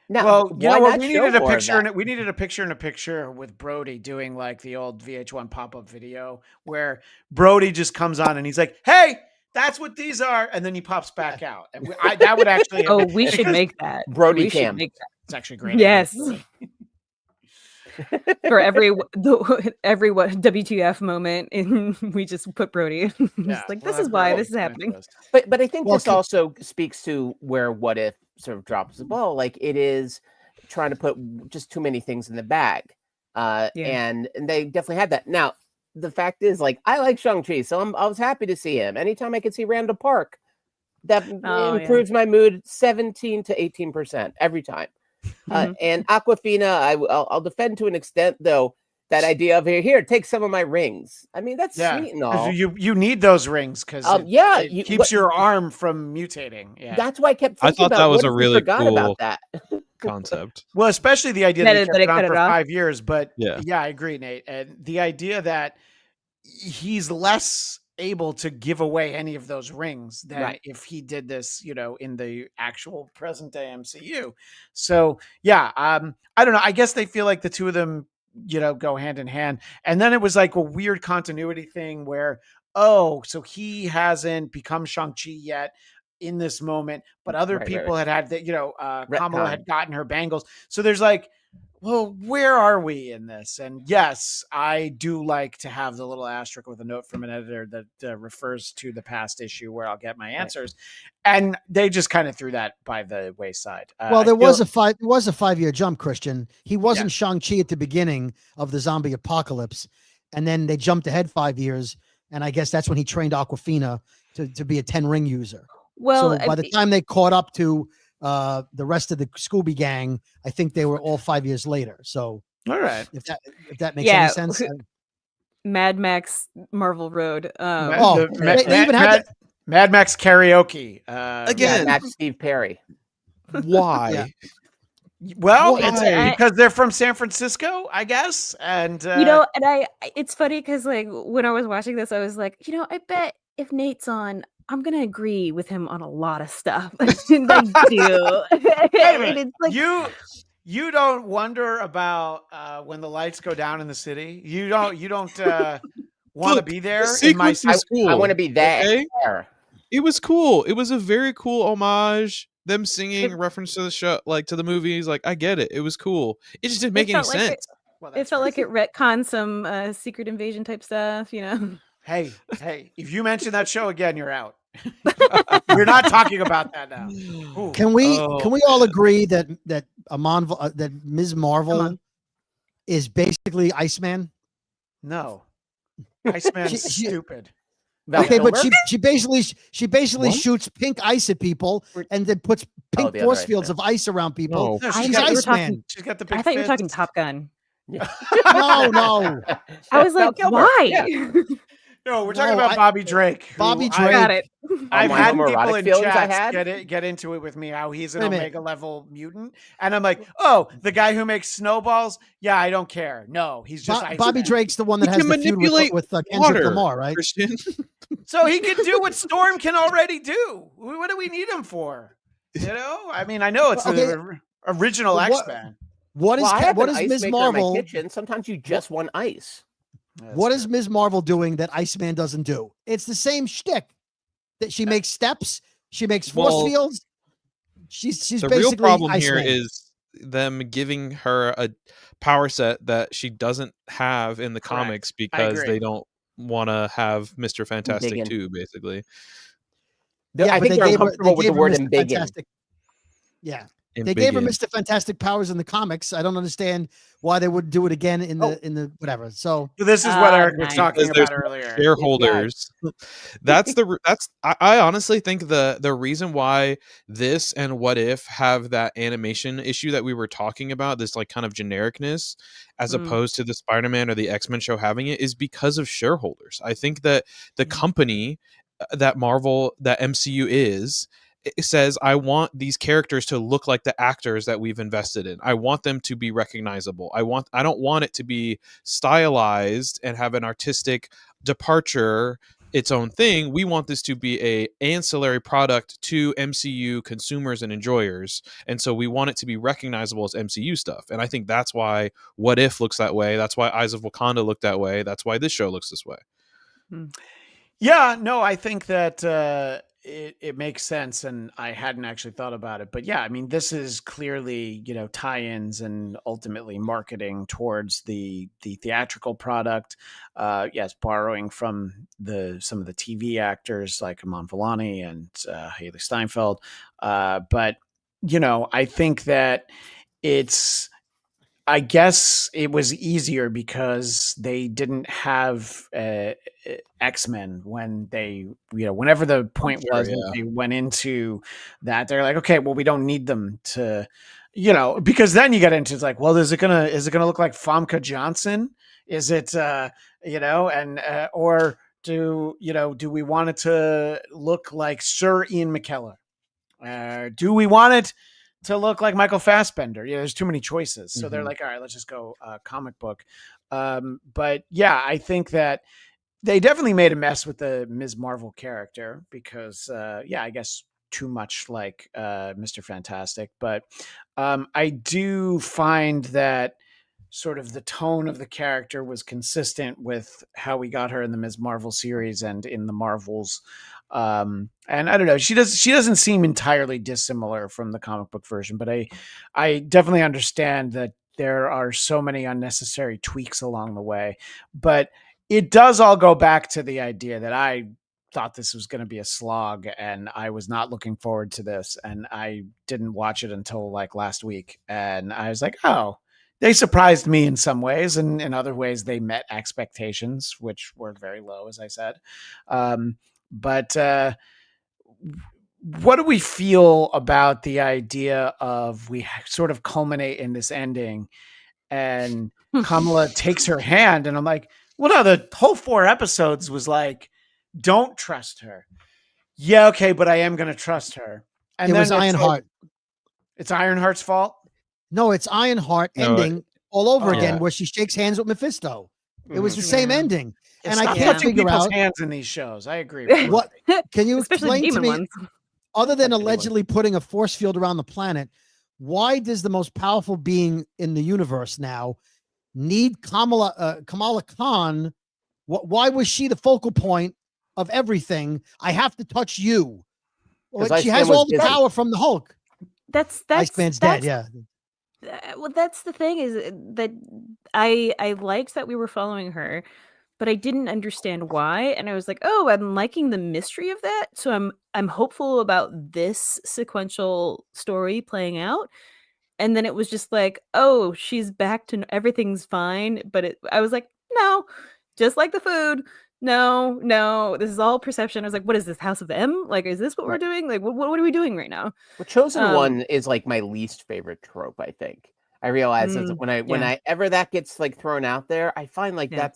Now, Well, you why know what? not We show needed a more of picture, that? we needed a picture in a picture with Brody doing like the old VH1 pop-up video where Brody just comes on and he's like, "Hey, that's what these are," and then he pops back out. And that would actually. Oh, we should make that. Brody we should cam. make that. It's actually great. Yes. For every WTF moment, and we just put Brody. Just like, this is why this is happening. But I think Well, this also speaks to where What If sort of drops the ball. Like, it is trying to put just too many things in the bag. And they definitely had that. Now, the fact is, like, I like Shang-Chi, so I was happy to see him. Anytime I could see Randall Park, that improves my mood 17 to 18% every time. And Aquafina, I'll defend to an extent, though. That idea of here, take some of my rings. I mean, that's sweet and all. You need those rings because it keeps your arm from mutating. Yeah, that's why I kept thinking about that was a really forgot cool about that concept. Well, especially the idea that he kept it on for 5 years. But yeah, I agree, Nate. And the idea that he's less able to give away any of those rings than if he did this, in the actual present day MCU. So I don't know. I guess they feel like the two of them, go hand in hand. And then it was like a weird continuity thing where, so he hasn't become Shang-Chi yet in this moment, but other people had that, Kamala had gotten her bangles. So there's like, well, where are we in this? And yes, I do like to have the little asterisk with a note from an editor that refers to the past issue where I'll get my answers. And they just kind of threw that by the wayside. Well, there was a 5-year jump, Christian. He wasn't Shang-Chi at the beginning of the zombie apocalypse. And then they jumped ahead 5 years. And I guess that's when he trained Aquafina to be a 10-ring user. Well, so by the time they caught up to the rest of the Scooby gang, I think they were all 5 years later. So, all right, if that makes any sense. Mad Max Marvel Road. Mad Max karaoke again. That's Steve Perry. Why? Well, it's because they're from San Francisco, I guess, and and it's funny because like when I was watching this, I was like, I bet if Nate's on, I'm gonna agree with him on a lot of stuff. I do. It's like, you don't wonder about when the lights go down in the city. You don't want to be there. I want to be there. Okay? It was cool. It was a very cool homage. Them singing reference to the show, like to the movies. Like, I get it. It was cool. It just didn't make any sense. It felt like it retconned some Secret Invasion type stuff. Hey, if you mention that show again, you're out. We're not talking about that now. Ooh. Can we all agree that that Ms. Marvel is basically Iceman? No, Iceman's stupid. Okay, but she basically shoots pink ice at people and then puts pink force fields of ice around people. No, she's Iceman. She's got the big. I thought you were talking Top Gun. No. I was like, why? No, we're talking about Bobby Drake. Bobby Drake. Got it. I've had people in chats get into it with me how he's an Omega level mutant, and I'm like, the guy who makes snowballs. Yeah, I don't care. No, he's just Bobby Drake's the one that has the feud with Kendrick Lamar, right? Christian. So he can do what Storm can already do. What do we need him for? I mean, I know it's the original X-Men. What is Ms. Marvel? In my kitchen. Sometimes you just want ice. What is Ms. Marvel doing that Iceman doesn't do? It's the same shtick. That she makes steps, she makes force fields. She's the basically real problem Iceman. here is them giving her a power set that she doesn't have in the comics because they don't want to have Mr. Fantastic 2, basically. I think they're uncomfortable with the word embiggen. Yeah. They gave her Mr. Fantastic powers in the comics. I don't understand why they would do it again in the whatever. So this is what Eric was talking about earlier. Shareholders. I honestly think the reason why this and What If have that animation issue that we were talking about, this like kind of genericness, as opposed to the Spider-Man or the X-Men show having it, is because of shareholders. I think that the company that MCU is, it says, I want these characters to look like the actors that we've invested in. I want them to be recognizable. I don't want it to be stylized and have an artistic departure, its own thing. We want this to be a ancillary product to MCU consumers and enjoyers. And so we want it to be recognizable as MCU stuff. And I think that's why What If looks that way. That's why Eyes of Wakanda looked that way. That's why this show looks this way. Yeah, no, I think that it makes sense, and I hadn't actually thought about it. But yeah, I mean, this is clearly, tie-ins and ultimately marketing towards the theatrical product. Yes, borrowing from some of the TV actors like Aman Vellani and Haley Steinfeld. But I think that I guess it was easier because they didn't have X-Men when they, whenever the point was that they went into that, they're like, okay, well, we don't need them to, because then you get into, it's like, well, is it gonna look like Famke Johnson? Is it, or do we want it to look like Sir Ian McKellen? Do we want it to look like Michael Fassbender? There's too many choices. So they're like, all right, let's just go comic book. But yeah, I think that they definitely made a mess with the Ms. Marvel character because, I guess too much like Mr. Fantastic. But I do find that sort of the tone of the character was consistent with how we got her in the Ms. Marvel series and in the Marvels. And I don't know, she doesn't seem entirely dissimilar from the comic book version, but I definitely understand that there are so many unnecessary tweaks along the way. But it does all go back to the idea that I thought this was going to be a slog and I was not looking forward to this, and I didn't watch it until like last week, and I was like, oh, they surprised me in some ways, and in other ways they met expectations, which were very low, as I said. But what do we feel about the idea of we sort of culminate in this ending and Kamala takes her hand, and I'm like, well, no, the whole 4 episodes was like, don't trust her. Yeah, okay, but I am going to trust her. And it then was Ironheart. It's Ironheart's fault? No, it's Ironheart ending all over again, yeah. where she shakes hands with Mephisto. It was the same ending. And I can't figure out hands in these shows. I agree. What can you Especially explain to me? ones. Other than allegedly putting a force field around the planet, why does the most powerful being in the universe now need Kamala Khan? Why was she the focal point of everything? I have to touch you. Well, she has all the power from the Hulk. That's Iceman's dead. Yeah. Well, that's the thing, is that I liked that we were following her, but I didn't understand why, and I was like, oh, I'm liking the mystery of that, so I'm hopeful about this sequential story playing out. And then it was just like, oh, she's back to everything's fine, but I was like, no, just like the food. No, this is all perception. I was like, what is this, House of M? Like, is this what we're doing? Like, what are we doing right now? Well, Chosen One is like my least favorite trope, I think. I realize that when I ever that gets like thrown out there, I find like that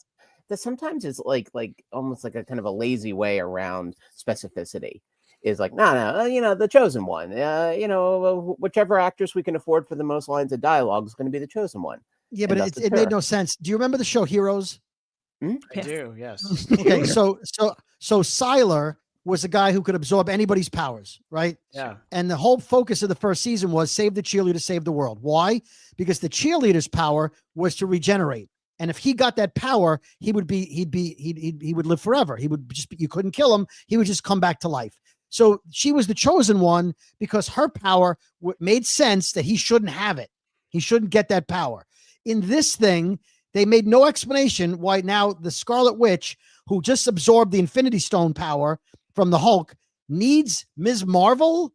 sometimes is like almost like a kind of a lazy way around specificity. Is like, no, the Chosen One. Whichever actress we can afford for the most lines of dialogue is going to be the Chosen One. Yeah, but it made no sense. Do you remember the show Heroes? I do, yes. Okay, so Sylar was a guy who could absorb anybody's powers, right? Yeah. And the whole focus of the first season was save the cheerleader, save the world. Why? Because the cheerleader's power was to regenerate. And if he got that power, he would live forever. He would just you couldn't kill him. He would just come back to life. So she was the chosen one because her power made sense that he shouldn't have it. He shouldn't get that power. In this thing, they made no explanation why now the Scarlet Witch, who just absorbed the Infinity Stone power from the Hulk, needs Ms. Marvel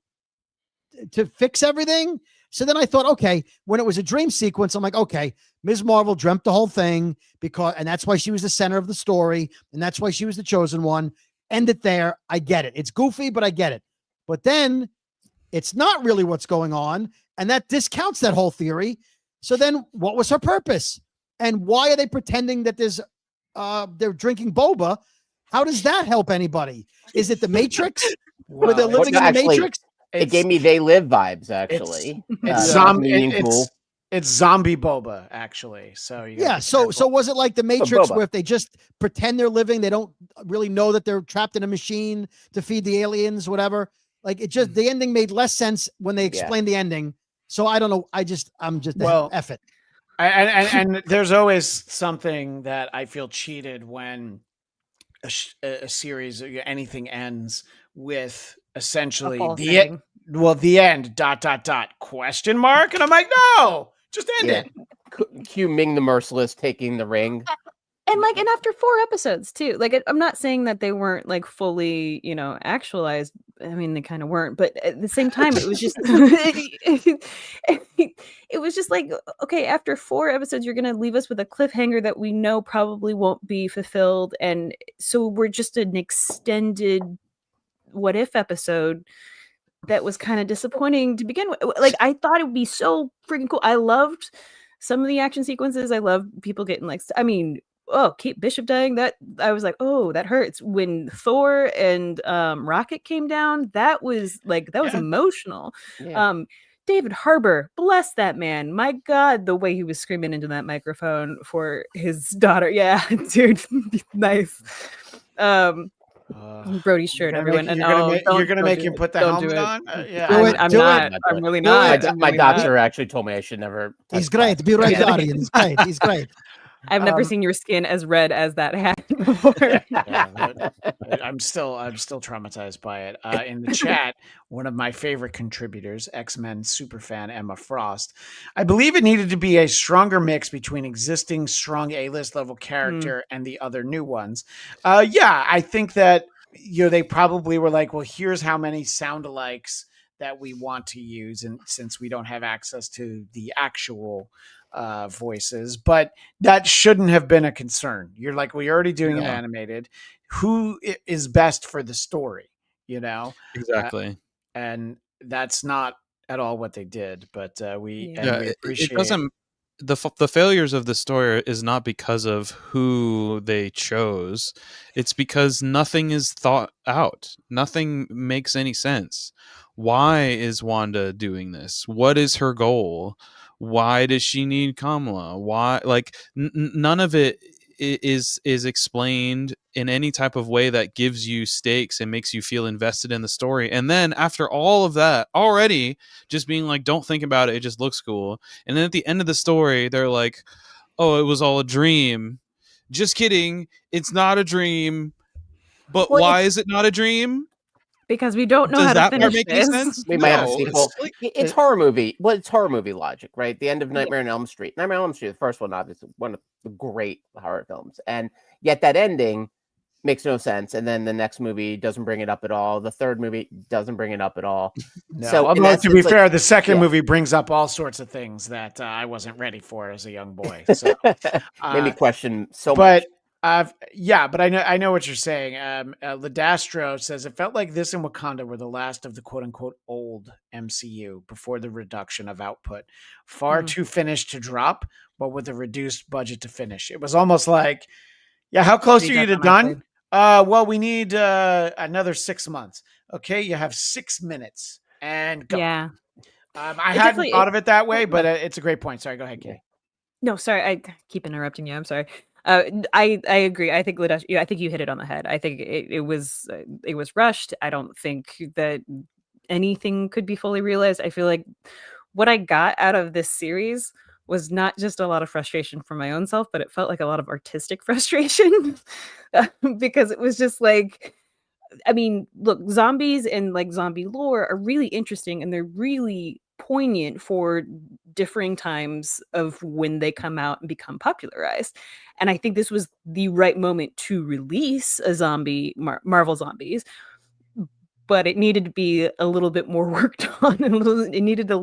to fix everything. So then I thought, okay, when it was a dream sequence, I'm like, okay, Ms. Marvel dreamt the whole thing and that's why she was the center of the story. And that's why she was the chosen one. End it there. I get it. It's goofy, but I get it. But then it's not really what's going on. And that discounts that whole theory. So then what was her purpose? And why are they pretending that they're drinking boba? How does that help anybody? Is it the Matrix? Where they're living in the Matrix? It gave me They Live vibes, actually. It's zombie boba, actually. So so was it like the Matrix, where if they just pretend they're living, they don't really know that they're trapped in a machine to feed the aliens, whatever? Like the ending made less sense when they explained the ending. So I don't know. I'm just F it. And there's always something that I feel cheated when a series or anything ends with essentially false the ending. the end ... question mark, and I'm like, no, just end Yeah. it. Cue Ming the Merciless taking the ring. And after 4 episodes too. Like I'm not saying that they weren't like fully, actualized. I mean, they kind of weren't, but at the same time, it was just it was just like, okay, after 4 episodes, you're gonna leave us with a cliffhanger that we know probably won't be fulfilled, and so we're just an extended what if episode that was kind of disappointing to begin with. Like I thought it would be so freaking cool. I loved some of the action sequences. I love people getting like, I mean, Kate Bishop dying. That I was like, oh, that hurts. When Thor and Rocket came down, that was emotional. Yeah. David Harbour, bless that man. My God, the way he was screaming into that microphone for his daughter. Yeah, dude, nice. Brody's shirt, everyone. You're gonna make him put the helmet on. Yeah, I'm not. I'm really Do not. it. My doctor actually told me I should never. He's great. Be right, Guardian. He's great. He's great. I've never seen your skin as red as that hat before. I'm still traumatized by it. In the chat, one of my favorite contributors, X-Men superfan Emma Frost, I believe it needed to be a stronger mix between existing strong A-list level character and the other new ones. Yeah, I think that they probably were like, well, here's how many sound-alikes that we want to use, and since we don't have access to the actual voices, but that shouldn't have been a concern. You're like, we're already doing it animated. Who is best for the story? Exactly. And that's not at all what they did. But we appreciate it. Doesn't the failures of the story is not because of who they chose. It's because nothing is thought out. Nothing makes any sense. Why is Wanda doing this? What is her goal? Why does she need Kamala? Why, like, none of it is explained in any type of way that gives you stakes and makes you feel invested in the story. And then after all of that, already just being like, don't think about it, it just looks cool. And then at the end of the story, they're like, oh, it was all a dream. Just kidding, it's not a dream. But why is it not a dream? Because we don't know how to finish this. We might have a sequel. It's horror movie. Well, it's horror movie logic, right? The end of Nightmare on Elm Street. Nightmare on Elm Street, the first one, obviously, one of the great horror films. And yet that ending makes no sense. And then the next movie doesn't bring it up at all. The third movie doesn't bring it up at all. No. So, although, to be fair, the second movie brings up all sorts of things that I wasn't ready for as a young boy. So made me question so much. But I know what you're saying. Ladastro says it felt like this and Wakanda were the last of the quote unquote old MCU before the reduction of output. Far too finished to drop, but with a reduced budget to finish. It was almost like, yeah, how close are you to done? Well, we need another 6 months. Okay, you have 6 minutes and go. Yeah. I hadn't thought of it that way, but it's a great point. Sorry, go ahead, Kay. No, sorry, I keep interrupting you. I'm sorry. I agree. I think I think you hit it on the head. I think it was rushed. I don't think that anything could be fully realized. I feel like what I got out of this series was not just a lot of frustration for my own self, but it felt like a lot of artistic frustration because it was just like, I mean, look, zombies and like zombie lore are really interesting and they're really poignant for differing times of when they come out and become popularized. And I think this was the right moment to release a zombie Marvel Zombies, but it needed to be a little bit more worked on. It needed a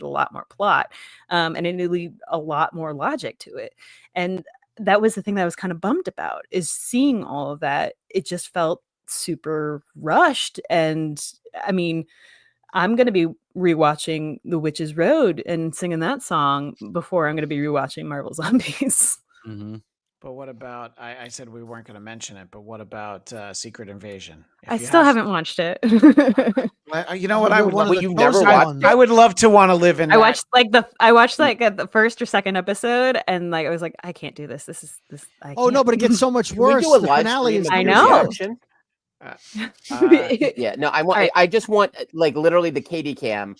lot more plot, and it needed a lot more logic to it. And that was the thing that I was kind of bummed about, is seeing all of that. It just felt super rushed. And I mean, I'm going to be rewatching The Witch's Road and singing that song before I'm going to be rewatching Marvel Zombies. Mm-hmm. But what about, I said we weren't going to mention it, but what about Secret Invasion? I still haven't watched it. You know what? I would love. You've never watched. I would love to want to live in. I watched the first or second episode, and like I was like, I can't do this. This. Oh no, but it gets so much worse. We do a the live finale stream is. of I your know. reaction? Yeah, no, I want. Right. I just want like literally the KD cam,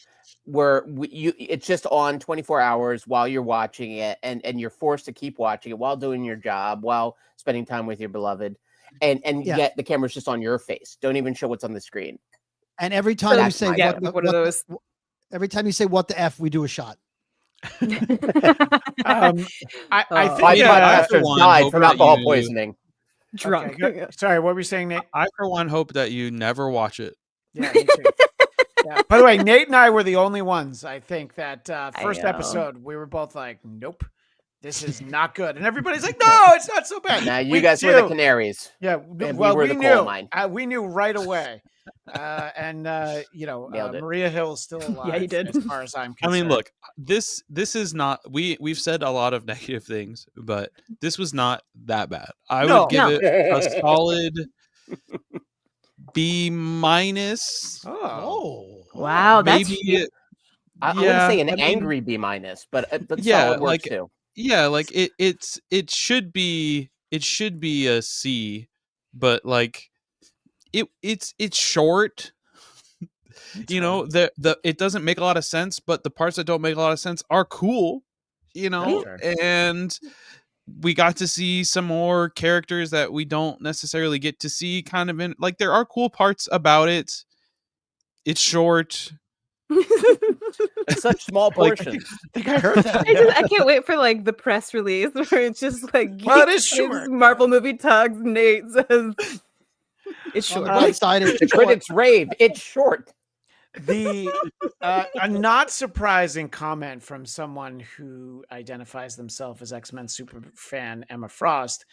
where it's just on 24 hours while you're watching it, and you're forced to keep watching it while doing your job, while spending time with your beloved, and yet the camera's just on your face. Don't even show what's on the screen. And every time you That's say my Yeah, vote. one of those. every time you say what the F, we do a shot. I Oh. think My I, podcasters for one, died hope from that alcohol you- poisoning. Drunk. Okay, good. Sorry, what were you saying, Nate? I for one hope that you never watch it. Yeah, me too. Yeah. By the way, Nate and I were the only ones, I think, that first know. episode, we were both like, nope, this is not good. And everybody's like, no, it's not so bad. Now you Week guys were the two- canaries. Yeah, and well, we were we the knew. coal mine. We knew right away. Nailed it. Maria Hill's still alive. Yeah, you did. As far as I'm I concerned. mean, look, this is not we've said a lot of negative things, but this was not that bad. I No. would give No. it a solid B minus. Oh, Wow, that's Maybe I'm gonna say an I mean, angry B minus, but Yeah, solid works like- too. yeah, like it should be a C, but like it's short. You know, the it doesn't make a lot of sense, but the parts that don't make a lot of sense are cool, you know, Sure. and we got to see some more characters that we don't necessarily get to see kind of in, like, there are cool parts about it. It's short. Such small Like- portions. I think I heard that. I can't wait for like the press release where it's just like Well, it is Geekscape's short. Marvel movie tugs. Nate says it's On the short. bright side, it's The critics rave. It's short. The a not surprising comment from someone who identifies themselves as X-Men super fan, Emma Frost.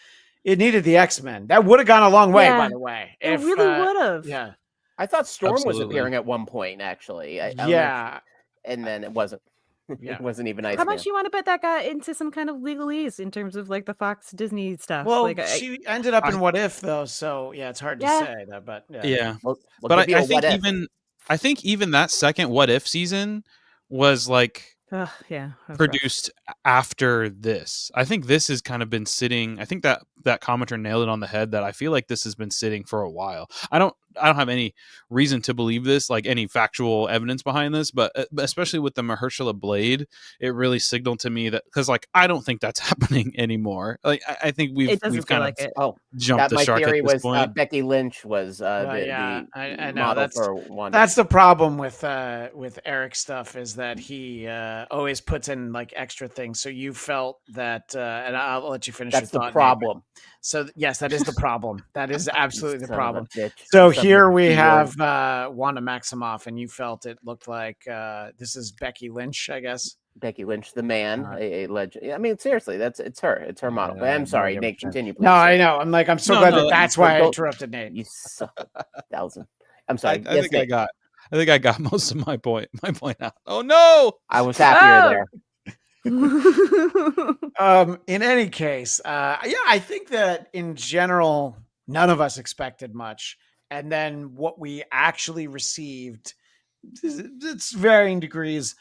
It needed the X-Men. That would have gone a long way, Yeah. by the way. It really would have. Yeah. I thought Storm was Absolutely. appearing at one point, actually. I don't know if- Yeah. and then it wasn't. Yeah. It wasn't even nice. How much you want to bet that got into some kind of legalese in terms of like the Fox Disney stuff? Well, like, she ended up in What If though, so yeah, it's hard to Yeah. say that, but Yeah. Well, But give you a I think what if. I think even that second What If season was like ugh, yeah, that's rough. produced after this. I think this has kind of been sitting. I think that commenter nailed it on the head, that I feel like this has been sitting for a while. I don't have any reason to believe this, like any factual evidence behind this, but especially with the Mahershala Blade, it really signaled to me that, because like I don't think that's happening anymore. Like I think It we've doesn't feel kind like of it. Oh, jumped that the my shark theory at this was point. Becky Lynch was yeah, the I know model that's for Wanda. That's the problem with Eric's stuff, is that he always puts in like extra things. So you felt that, and I'll let you finish. That's your the thought, Nate. problem. So yes, that is the problem. That is absolutely the Son of a problem. bitch. So Son of here a we B-word. have Wanda Maximoff, and you felt it looked like this is Becky Lynch, I guess. Becky Lynch, the man, Alright. a legend. I mean, seriously, it's her. It's her model. But I'm sorry, Nate. Continue, please. No, I know. I'm like, I'm so No, glad no, that that's why I don't- interrupted Nate. You suck a thousand. I'm I sorry. think Yes, I Nate. got most of my point out. Oh no! I was happier Oh! there. In any case, yeah, I think that in general, none of us expected much. And then what we actually received, it's varying degrees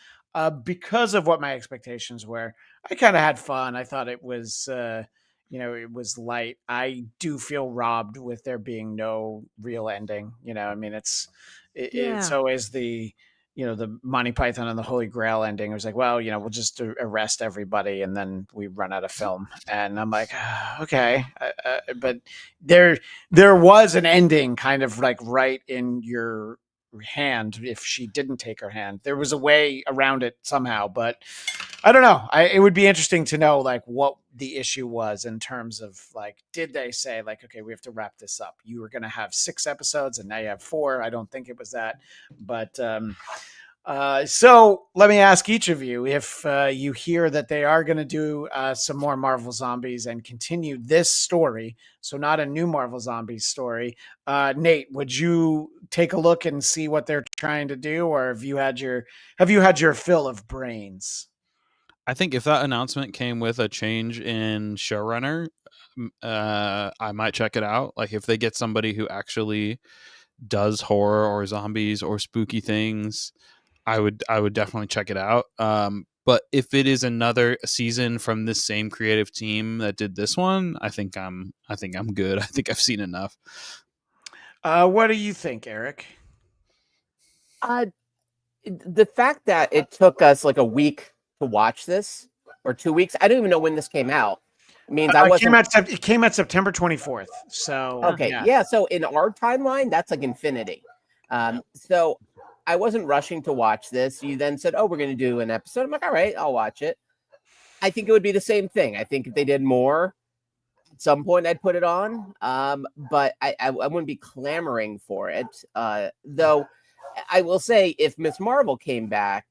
because of what my expectations were. I kind of had fun. I thought it was, it was light. I do feel robbed with there being no real ending. I mean, it's Yeah. always the Monty Python and the Holy Grail ending. It was like, well, we'll just arrest everybody and then we run out of film. And I'm like, okay. But there was an ending kind of like right in your hand. If she didn't take her hand, there was a way around it somehow, but I don't know. It would be interesting to know like what the issue was in terms of like, did they say like, okay, we have to wrap this up. You were going to have 6 episodes and now you have 4. I don't think it was that, but so let me ask each of you, if you hear that they are going to do some more Marvel Zombies and continue this story, so not a new Marvel Zombies story, Nate, would you take a look and see what they're trying to do, or have you had your fill of brains? I think if that announcement came with a change in showrunner, I might check it out. Like if they get somebody who actually does horror or zombies or spooky things, I would definitely check it out. But if it is another season from this same creative team that did this one, I think I'm good. I think I've seen enough. What do you think, Eric? The fact that it took us like a week to watch this, or 2 weeks, I don't even know when this came out. It means I wasn't. It came out September 24th. So Okay, yeah. So in our timeline, that's like infinity. So I wasn't rushing to watch this. You then said, "Oh, we're going to do an episode." I'm like, "All right, I'll watch it." I think it would be the same thing. I think if they did more, at some point I'd put it on. But I wouldn't be clamoring for it. Though I will say, if Miss Marvel came back,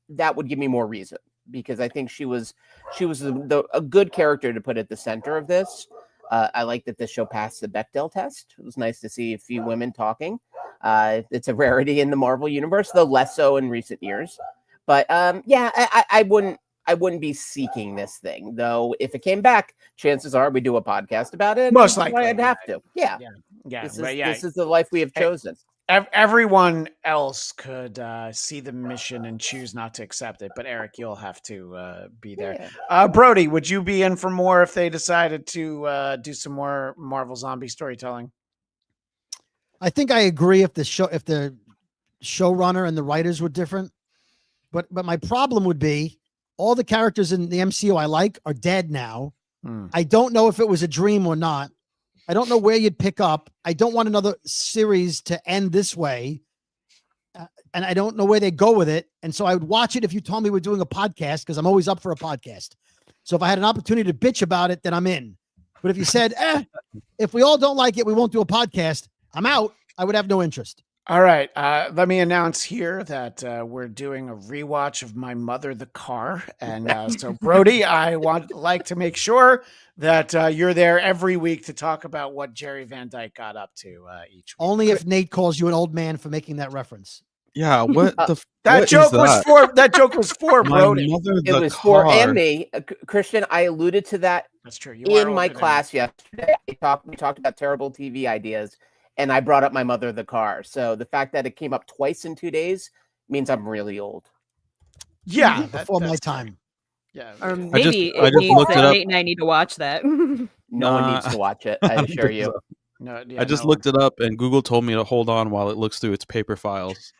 that would give me more reason, because I think she was a good character to put at the center of this. I like that this show passed the Bechdel test. It was nice to see a few women talking. It's a rarity in the Marvel universe, though less so in recent years. But yeah, I wouldn't be seeking this thing, though. If it came back, chances are we do a podcast about it. Most likely, I'd have to. Yeah. This is the life we have chosen. Everyone else could see the mission and choose not to accept it, but Eric, you'll have to be there. Yeah. Brody, would you be in for more if they decided to do some more Marvel zombie storytelling? I think I agree if the showrunner and the writers were different, but my problem would be all the characters in the MCU I like are dead now. I don't know if it was a dream or not. I don't know where you'd pick up. I don't want another series to end this way. And I don't know where they go with it. And so I would watch it if you told me we're doing a podcast, because I'm always up for a podcast. So if I had an opportunity to bitch about it, then I'm in. But if you said, if we all don't like it, we won't do a podcast, I'm out. I would have no interest. All right. Let me announce here that we're doing a rewatch of My Mother the Car. And so, Brody, I like to make sure that you're there every week to talk about what Jerry Van Dyke got up to each week. Only if Nate calls you an old man for making that reference. Yeah, what the that joke was for Brody. It was for and me. Christian, I alluded to that. That's true. In my class yesterday. We talked about terrible TV ideas, and I brought up My Mother the Car. So the fact that it came up twice in 2 days means I'm really old. Yeah, before my time. Yeah, or maybe Nate and I need to watch that. No one needs to watch it. I assure you. So. No, yeah, I just looked it up, and Google told me to hold on while it looks through its paper files.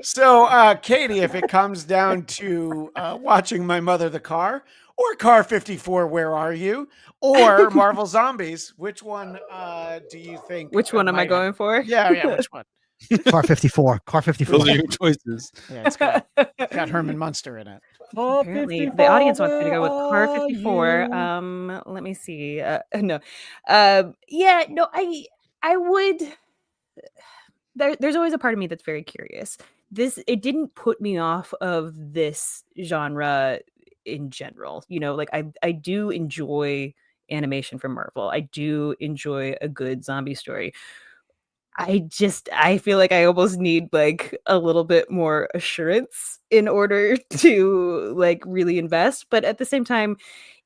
So, Katie, if it comes down to watching My Mother the Car, or Car 54, Where Are You? Or Marvel Zombies, which one do you think? Which one am I going for? Yeah, which one? Car 54. Car 54. Those are your choices. Yeah, it's got Herman Munster in it. Apparently, the audience wants me to go with Car 54. Let me see. No. I would. There's always a part of me that's very curious. It didn't put me off of this genre in general. You know, like I do enjoy animation from Marvel. I do enjoy a good zombie story. I feel like I almost need like a little bit more assurance in order to like really invest. But at the same time,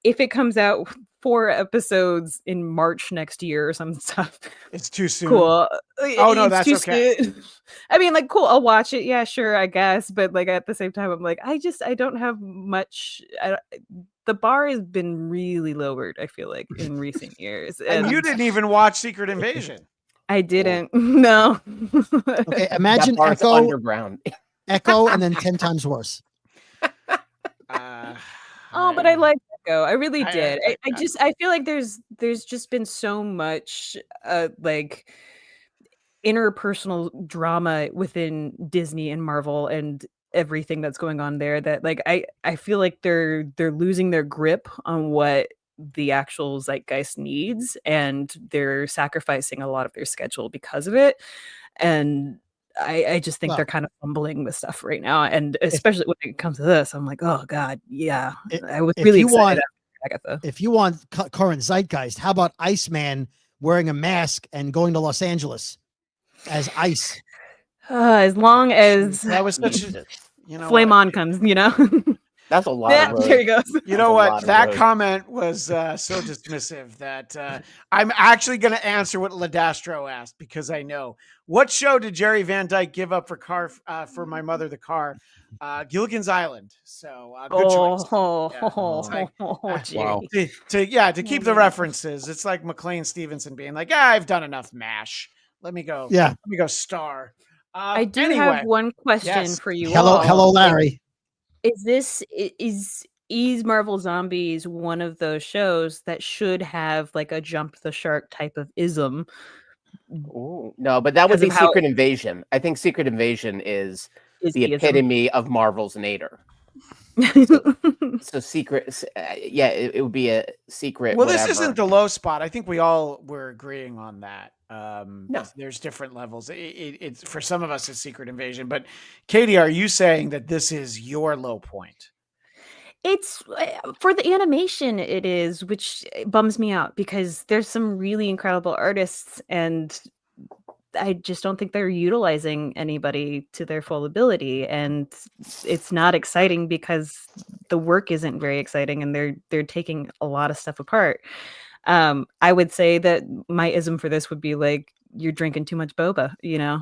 if it comes out 4 episodes in March next year or some stuff, it's too soon. Cool. Oh no, that's okay. I mean, like, cool. I'll watch it. Yeah, sure, I guess. But like at the same time, I'm like, I don't have much. The bar has been really lowered, I feel like, in recent years. And you didn't even watch Secret Invasion. I didn't. No. Okay, imagine Echo underground. Echo, and then 10 times worse. But I like Echo. I really did. I feel like there's just been so much like interpersonal drama within Disney and Marvel and everything that's going on there that like I feel like they're losing their grip on what the actual zeitgeist needs, and they're sacrificing a lot of their schedule because of it. And I just think they're kind of fumbling with stuff right now, and especially when it comes to this, I'm like, oh god, yeah. I was really excited. If you want current zeitgeist, how about Iceman wearing a mask and going to Los Angeles as Ice? As long as that was such Flame On comes, you know. That's a lot. Yeah, there he goes. You know what? That comment was so dismissive that I'm actually going to answer what Ladastro asked, because I know. What show did Jerry Van Dyke give up for My Mother the Car? Gilligan's Island. So good choice. Wow. To keep the references, it's like McLean Stevenson being like, I've done enough MASH. Let me go. Yeah. Let me go star. I do have one question for you. Hello, Larry. Is Marvel Zombies one of those shows that should have like a jump the shark type of ism Ooh, no, but that would Because be of how- Secret Invasion. I think Secret Invasion is Is the deism. epitome of Marvel's Nader. So secret, yeah, it would be a secret. Well, whatever. this isn't the low spot. I think we all were agreeing on that. No. There's different levels. It's for some of us, it's Secret Invasion. But Katie, are you saying that this is your low point? It's for the animation, it is, which bums me out because there's some really incredible artists, and I just don't think they're utilizing anybody to their full ability, and it's not exciting because the work isn't very exciting, and they're taking a lot of stuff apart. I would say that my ism for this would be like, you're drinking too much boba, you know.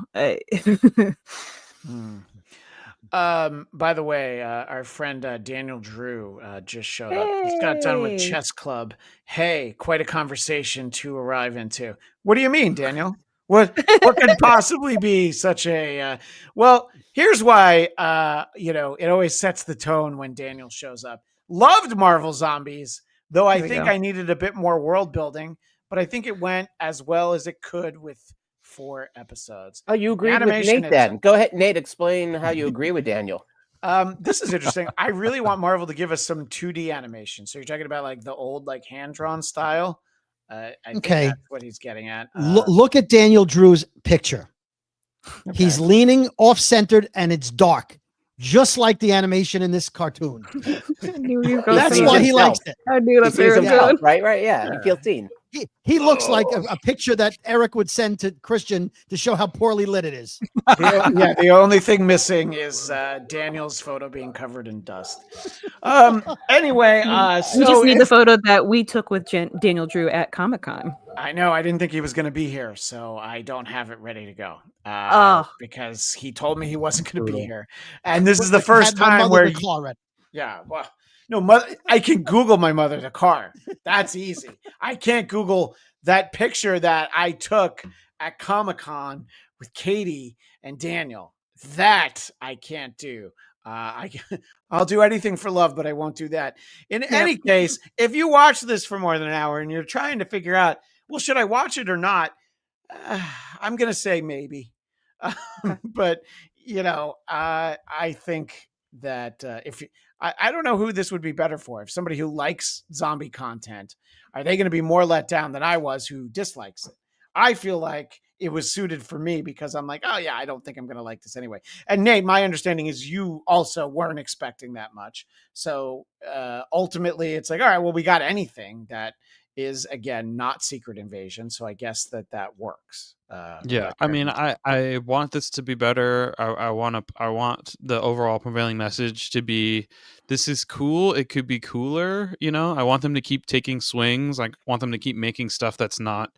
By the way, our friend Daniel Drew just showed up. He's got done with Hey. Chess Club. Hey, quite a conversation to arrive into. What do you mean, Daniel? What could possibly be such a well, here's why it always sets the tone when Daniel shows up. Loved Marvel Zombies, though I There we think go. I needed a bit more world building, but I think it went as well as it could with 4 episodes. Oh, you agreed with Animation Nate then. Go ahead, Nate, explain how you agree with Daniel. This is interesting. I really want Marvel to give us some 2D animation. So you're talking about like the old like hand-drawn style. I think Okay. that's what he's getting at. Look at Daniel Drew's picture. Okay. He's leaning off-centered and it's dark, just like the animation in this cartoon. I knew you were going That's sees why he himself. likes it. I knew He that's where sees it was himself, going. right? Yeah, he feels seen. He looks like a picture that Eric would send to Christian to show how poorly lit it is. The only thing missing is Daniel's photo being covered in dust. Anyway, We just need the photo that we took with Daniel Drew at Comic-Con. I know I didn't think he was going to be here, so I don't have it ready to go. Because he told me he wasn't going to be here, and this is the first Had my time mother where the car ready. yeah, well, no, mother. I can Google my mother the car. That's easy. I can't Google that picture that I took at Comic-Con with Katie and Daniel. That I can't do. I'll do anything for love, but I won't do that. In any case, if you watch this for more than an hour and you're trying to figure out, well, should I watch it or not? I'm going to say maybe. But, I think that if you, I don't know who this would be better for. If somebody who likes zombie content, are they going to be more let down than I was who dislikes it? I feel like it was suited for me because I'm like, oh yeah, I don't think I'm going to like this anyway. And Nate, my understanding is you also weren't expecting that much. So ultimately it's like, all right, well, we got anything that is again, not Secret Invasion. So I guess that works. Yeah, I mean, I want this to be better. I want the overall prevailing message to be, this is cool. It could be cooler. I want them to keep taking swings. I want them to keep making stuff that's not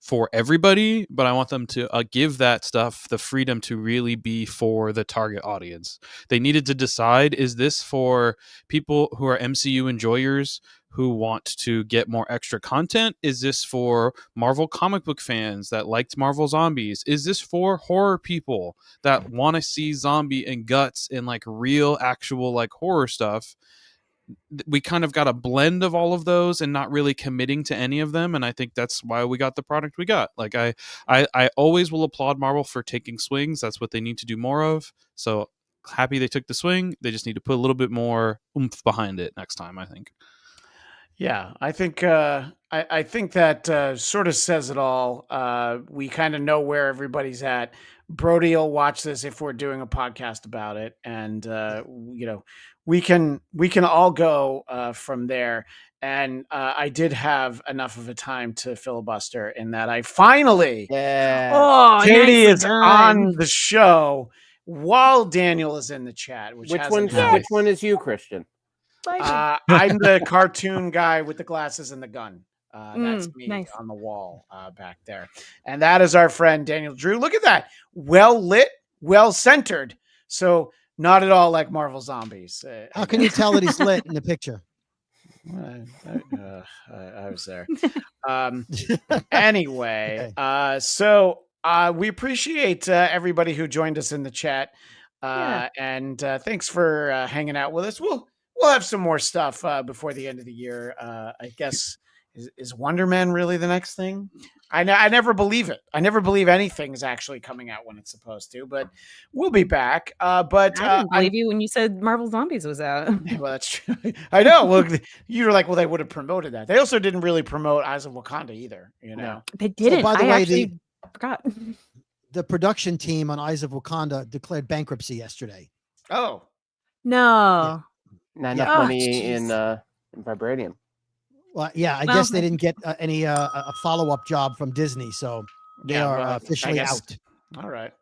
for everybody, but I want them to give that stuff the freedom to really be for the target audience. They needed to decide, is this for people who are MCU enjoyers who want to get more extra content? Is this for Marvel comic book fans that liked Marvel Zombies? Is this for horror people that want to see zombie and guts and like real actual like horror stuff? We kind of got a blend of all of those and not really committing to any of them, and I think that's why we got the product we got. Like I always will applaud Marvel for taking swings. That's what they need to do more of. So happy they took the swing. They just need to put a little bit more oomph behind it next time, I think. Yeah, I think I think that sort of says it all. We kind of know where everybody's at. Brody will watch this if we're doing a podcast about it, and we can all go from there. And I did have enough of a time to filibuster in that I finally, Katie is on the show while Daniel is in the chat. Which one is you, Christian? I'm the cartoon guy with the glasses and the gun. That's me on the wall back there. And that is our friend Daniel Drew. Look at that. Well lit, well centered. So not at all like Marvel Zombies. How can you tell that he's lit in the picture? I was there. Anyway, so we appreciate everybody who joined us in the chat. And thanks for hanging out with us. We'll have some more stuff before the end of the year. I guess is Wonder Man really the next thing? I never believe it. I never believe anything is actually coming out when it's supposed to, but we'll be back. But I didn't believe you when you said Marvel Zombies was out. well, that's true. I know. Well, you were like, well, they would have promoted that. They also didn't really promote Eyes of Wakanda either. You know, No. They didn't. by the I way, actually forgot. the production team on Eyes of Wakanda declared bankruptcy yesterday. Oh, No. Not Yeah. enough Oh, money in jeez. vibranium. Well, yeah, I Well, guess they didn't get any a follow-up job from Disney, so they yeah, are well, I officially guess- out. All right.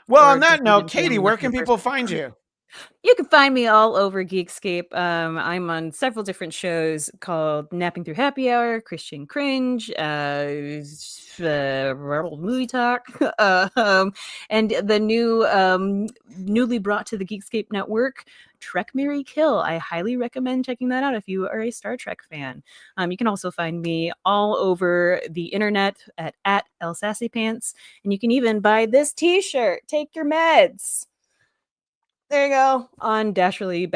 Well, Or on that Disney note, didn't pay Katie, them where enough in can the people first find you? You can find me all over Geekscape. I'm on several different shows called Napping Through Happy Hour, Christian Cringe, Movie Talk, and the newly brought to the Geekscape network, Trek Mary Kill. I highly recommend checking that out if you are a Star Trek fan. You can also find me all over the internet at El Sassy Pants, and you can even buy this T-shirt. Take your meds. There you go, on Dasherly /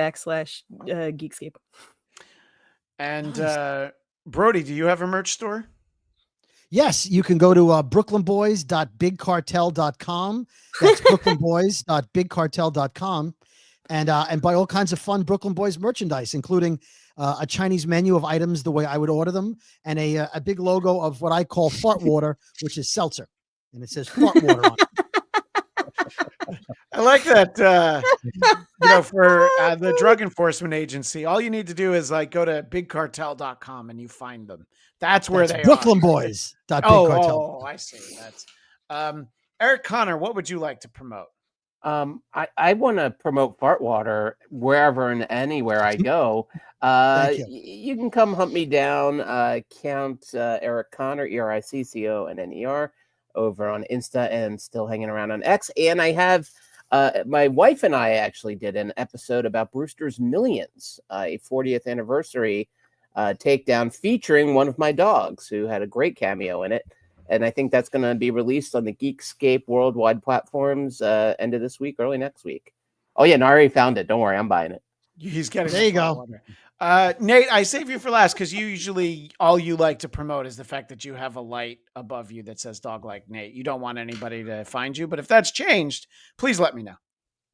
Geekscape. And Nice. Brody, do you have a merch store? Yes, you can go to brooklynboys.bigcartel.com. That's brooklynboys.bigcartel.com, and buy all kinds of fun Brooklyn Boys merchandise, including a Chinese menu of items the way I would order them, and a big logo of what I call fart water, which is seltzer, and it says fart water on it. I like that. For the Drug Enforcement Agency, all you need to do is go to bigcartel.com and you find them. That's where That's they are. brooklynboys.bigcartel. I see. That's Eric Conner. What would you like to promote? I want to promote fart water wherever and anywhere I go. Thank you. You can come hunt me down. Count Eric Conner, ERICCONNER, over on Insta, and still hanging around on X. And I have my wife and I actually did an episode about Brewster's Millions, a 40th anniversary takedown featuring one of my dogs who had a great cameo in it. And I think that's going to be released on the Geekscape worldwide platforms end of this week, early next week. Oh, yeah, and I already found it. Don't worry, I'm buying it. He's getting There you go. Nate, I save you for last because you usually all you like to promote is the fact that you have a light above you that says "Dog Like Nate." You don't want anybody to find you, but if that's changed, please let me know.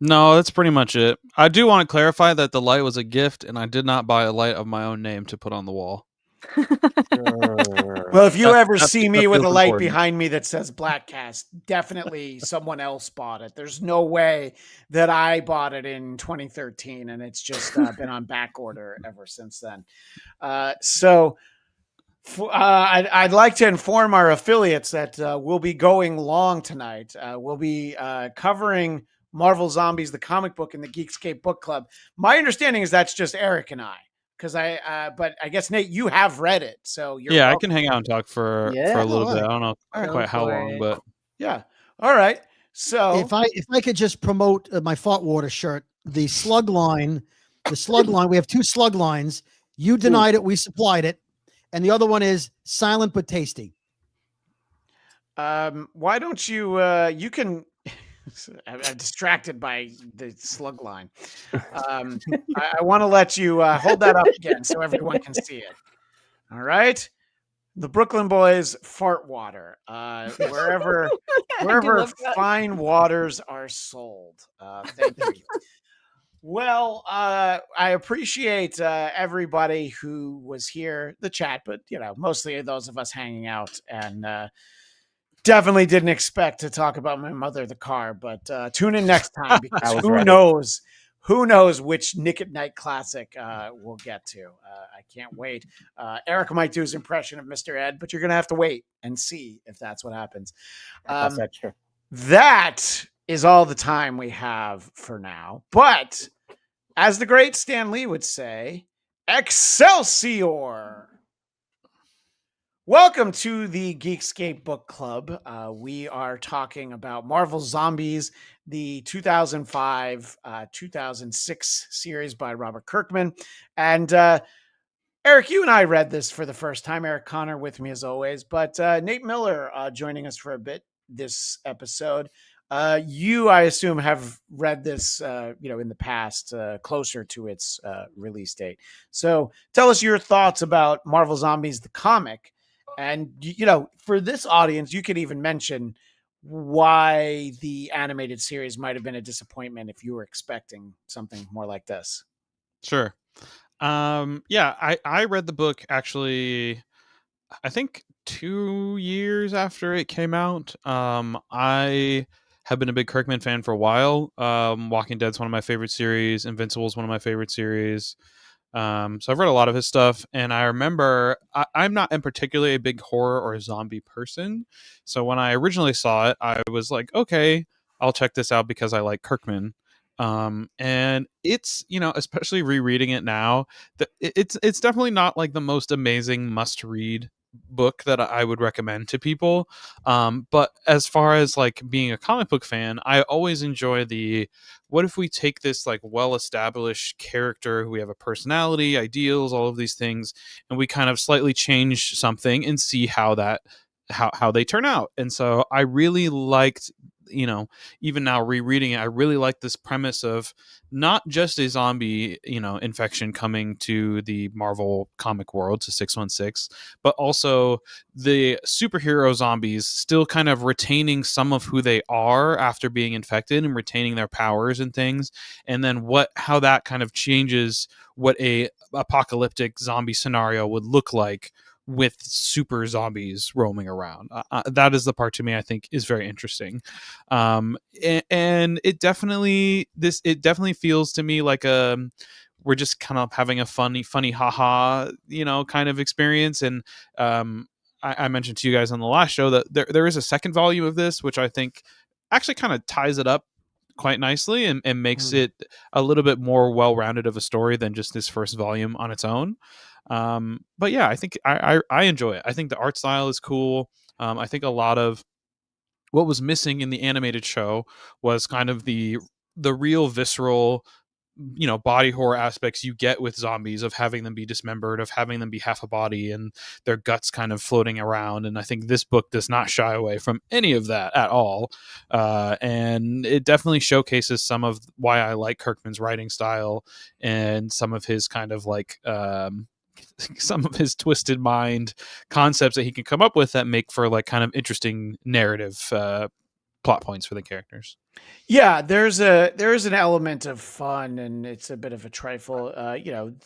No, that's pretty much it. I do want to clarify that the light was a gift, and I did not buy a light of my own name to put on the wall. Well, if you ever That see me with a feels light important. behind me that says Blackcast, definitely someone else bought it. There's no way that I bought it in 2013, and it's just been on back order ever since then. I'd like to inform our affiliates that we'll be going long tonight. We'll be covering Marvel Zombies, the comic book, in the Geekscape Book Club. My understanding is that's just Eric and I. But I guess Nate, you have read it, so you're I welcome. can hang out and talk for a little bit. I don't know quite how long, but yeah. All right. So If I could just promote my fart water shirt, the slug line, we have two slug lines. You denied it, we supplied it, and the other one is silent but tasty. why don't you? You can. I'm distracted by the slug line. I want to let you hold that up again so everyone can see it. All right. The Brooklyn Boys fart water. Wherever fine waters are sold. Thank you. Well, I appreciate everybody who was here, the chat, but mostly those of us hanging out, and definitely didn't expect to talk about my mother, the car, but tune in next time because who knows which Nick at Night classic we'll get to. I can't wait. Eric might do his impression of Mr. Ed, but you're going to have to wait and see if that's what happens. That's true. That is all the time we have for now. But as the great Stan Lee would say, Excelsior! Welcome to the Geekscape Book Club. We are talking about Marvel Zombies, the 2005-2006 series by Robert Kirkman. And Eric, you and I read this for the first time. Eric Conner with me as always, but Nate Miller joining us for a bit this episode. You, I assume, have read this, in the past, closer to its release date. So tell us your thoughts about Marvel Zombies, the comic. And, for this audience, you could even mention why the animated series might have been a disappointment if you were expecting something more like this. Sure. Yeah, I read the book actually, I think 2 years after it came out. I have been a big Kirkman fan for a while. Walking Dead's one of my favorite series. Invincible's one of my favorite series. So I've read a lot of his stuff, and I remember I'm not in particularly a big horror or zombie person. So when I originally saw it, I was like, okay, I'll check this out because I like Kirkman. And it's, especially rereading it now, it's definitely not like the most amazing must read book that I would recommend to people. But as far as like being a comic book fan, I always enjoy the, what if we take this like well established character who we have a personality, ideals, all of these things, and we kind of slightly change something and see how that how they turn out. And so I really liked, even now rereading it, I really like this premise of not just a zombie, infection coming to the Marvel comic world, to 616, but also the superhero zombies still kind of retaining some of who they are after being infected and retaining their powers and things. And then how that kind of changes what a apocalyptic zombie scenario would look like with super zombies roaming around. That is the part to me I think is very interesting. And it definitely feels to me like we're just kind of having a funny haha, kind of experience. And I mentioned to you guys on the last show that there is a second volume of this, which I think actually kind of ties it up quite nicely and makes it a little bit more well-rounded of a story than just this first volume on its own. But yeah, I think I enjoy it. I think the art style is cool. I think a lot of what was missing in the animated show was kind of the real visceral, body horror aspects you get with zombies, of having them be dismembered, of having them be half a body and their guts kind of floating around. And I think this book does not shy away from any of that at all. And it definitely showcases some of why I like Kirkman's writing style and some of his kind of like some of his twisted mind concepts that he can come up with that make for like kind of interesting narrative plot points for the characters. Yeah, there is an element of fun, and it's a bit of a trifle.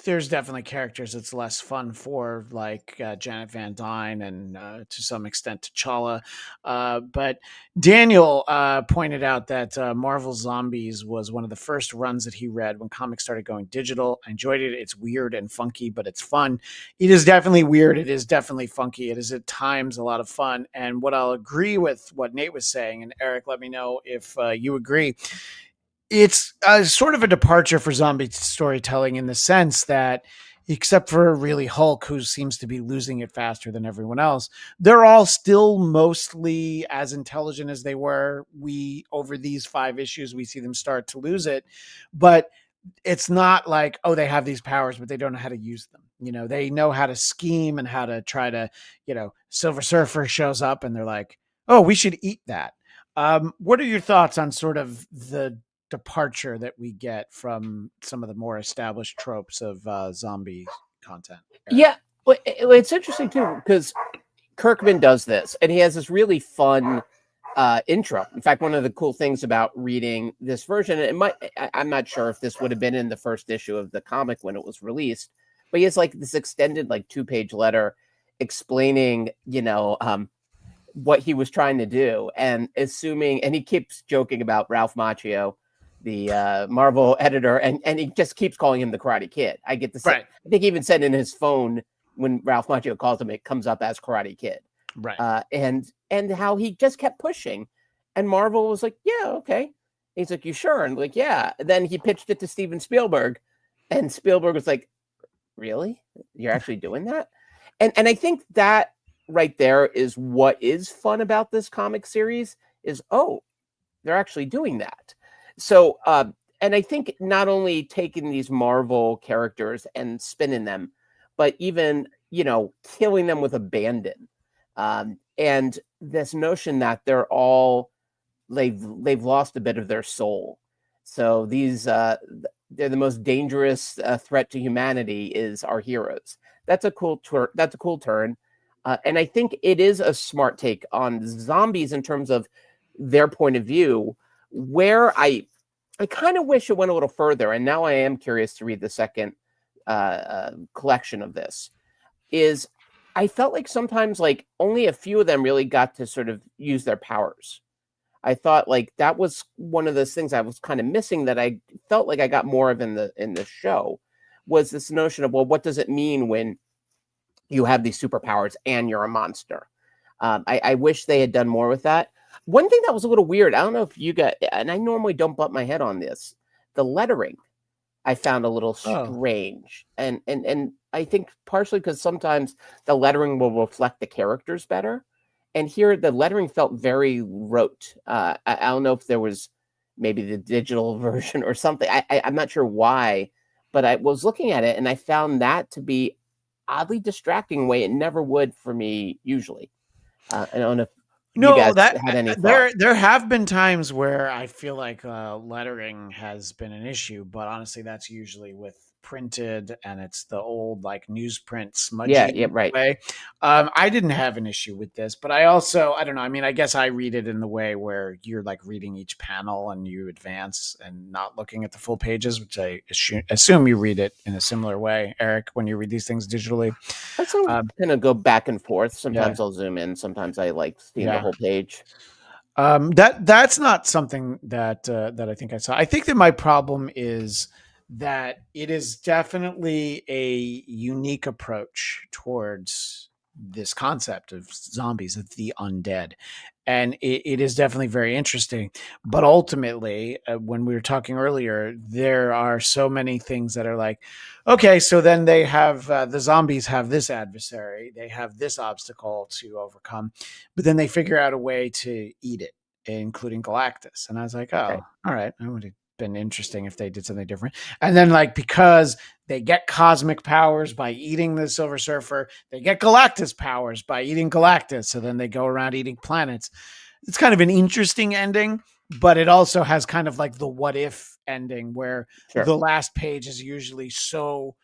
There's definitely characters it's less fun for, like Janet Van Dyne and to some extent T'Challa. But Daniel pointed out that Marvel Zombies was one of the first runs that he read when comics started going digital. I enjoyed it. It's weird and funky, but it's fun. It is definitely weird. It is definitely funky. It is at times a lot of fun. And what I'll agree with what Nate was saying, and Eric, let me know if you agree. It's sort of a departure for zombie storytelling in the sense that, except for really Hulk, who seems to be losing it faster than everyone else, they're all still mostly as intelligent as they were. Over these 5 issues, we see them start to lose it, but it's not like, oh, they have these powers, but they don't know how to use them. They know how to scheme and how to try to, Silver Surfer shows up and they're like, oh, we should eat that. What are your thoughts on sort of the departure that we get from some of the more established tropes of zombie content? Eric? Yeah, it's interesting too because Kirkman does this, and he has this really fun intro. In fact, one of the cool things about reading this version, I'm not sure if this would have been in the first issue of the comic when it was released, but he has like this extended like 2-page letter explaining, what he was trying to do, and he keeps joking about Ralph Macchio, the Marvel editor, and he just keeps calling him the Karate Kid. I get the same. Right. I think he even said in his phone when Ralph Macchio calls him, it comes up as Karate Kid. Right. And how he just kept pushing, and Marvel was like, yeah, okay. He's like, you sure? And like, yeah. Then he pitched it to Steven Spielberg, and Spielberg was like, really? You're actually doing that? And I think that right there is what is fun about this comic series is, oh, they're actually doing that. So, and I think not only taking these Marvel characters and spinning them, but even, killing them with abandon. And this notion that they're all they've lost a bit of their soul. So these they're the most dangerous threat to humanity is our heroes. That's a cool turn, and I think it is a smart take on zombies in terms of their point of view. Where I kind of wish it went a little further, and now I am curious to read the second collection of this. Is I felt like sometimes like only a few of them really got to sort of use their powers. I thought like that was one of those things I was kind of missing that I felt like I got more of in the show, was this notion of, well, what does it mean when you have these superpowers and you're a monster? I wish they had done more with that. One thing that was a little weird, I don't know if you got, and I normally don't butt my head on this, the lettering I found a little strange. And I think partially because sometimes the lettering will reflect the characters better. And here the lettering felt very rote. I don't know if there was maybe the digital version or something. I'm not sure why, but I was looking at it and I found that to be oddly distracting way it never would for me usually. I don't know if you guys had any thoughts. There have been times where I feel like lettering has been an issue, but honestly, that's usually with printed and it's the old like newsprint smudgy right. way. I didn't have an issue with this, but I don't know. I mean, I guess I read it in the way where you're like reading each panel and you advance and not looking at the full pages, which I assume you read it in a similar way, Eric, when you read these things digitally. I sort of kind of go back and forth. Sometimes I'll zoom in. Sometimes I like seeing the whole page. That's not something that I think I saw. I think that my problem is that it is definitely a unique approach towards this concept of zombies, of the undead. And it is definitely very interesting. But ultimately, when we were talking earlier, there are so many things that are like, okay, so then they have the zombies have this adversary, they have this obstacle to overcome, but then they figure out a way to eat it, including Galactus. And I was like, oh, all right, I would have been interesting if they did something different. And then like, because they get cosmic powers by eating the Silver Surfer, they get Galactus powers by eating Galactus. So then they go around eating planets. It's kind of an interesting ending, but it also has kind of like the what if ending where the last page is usually so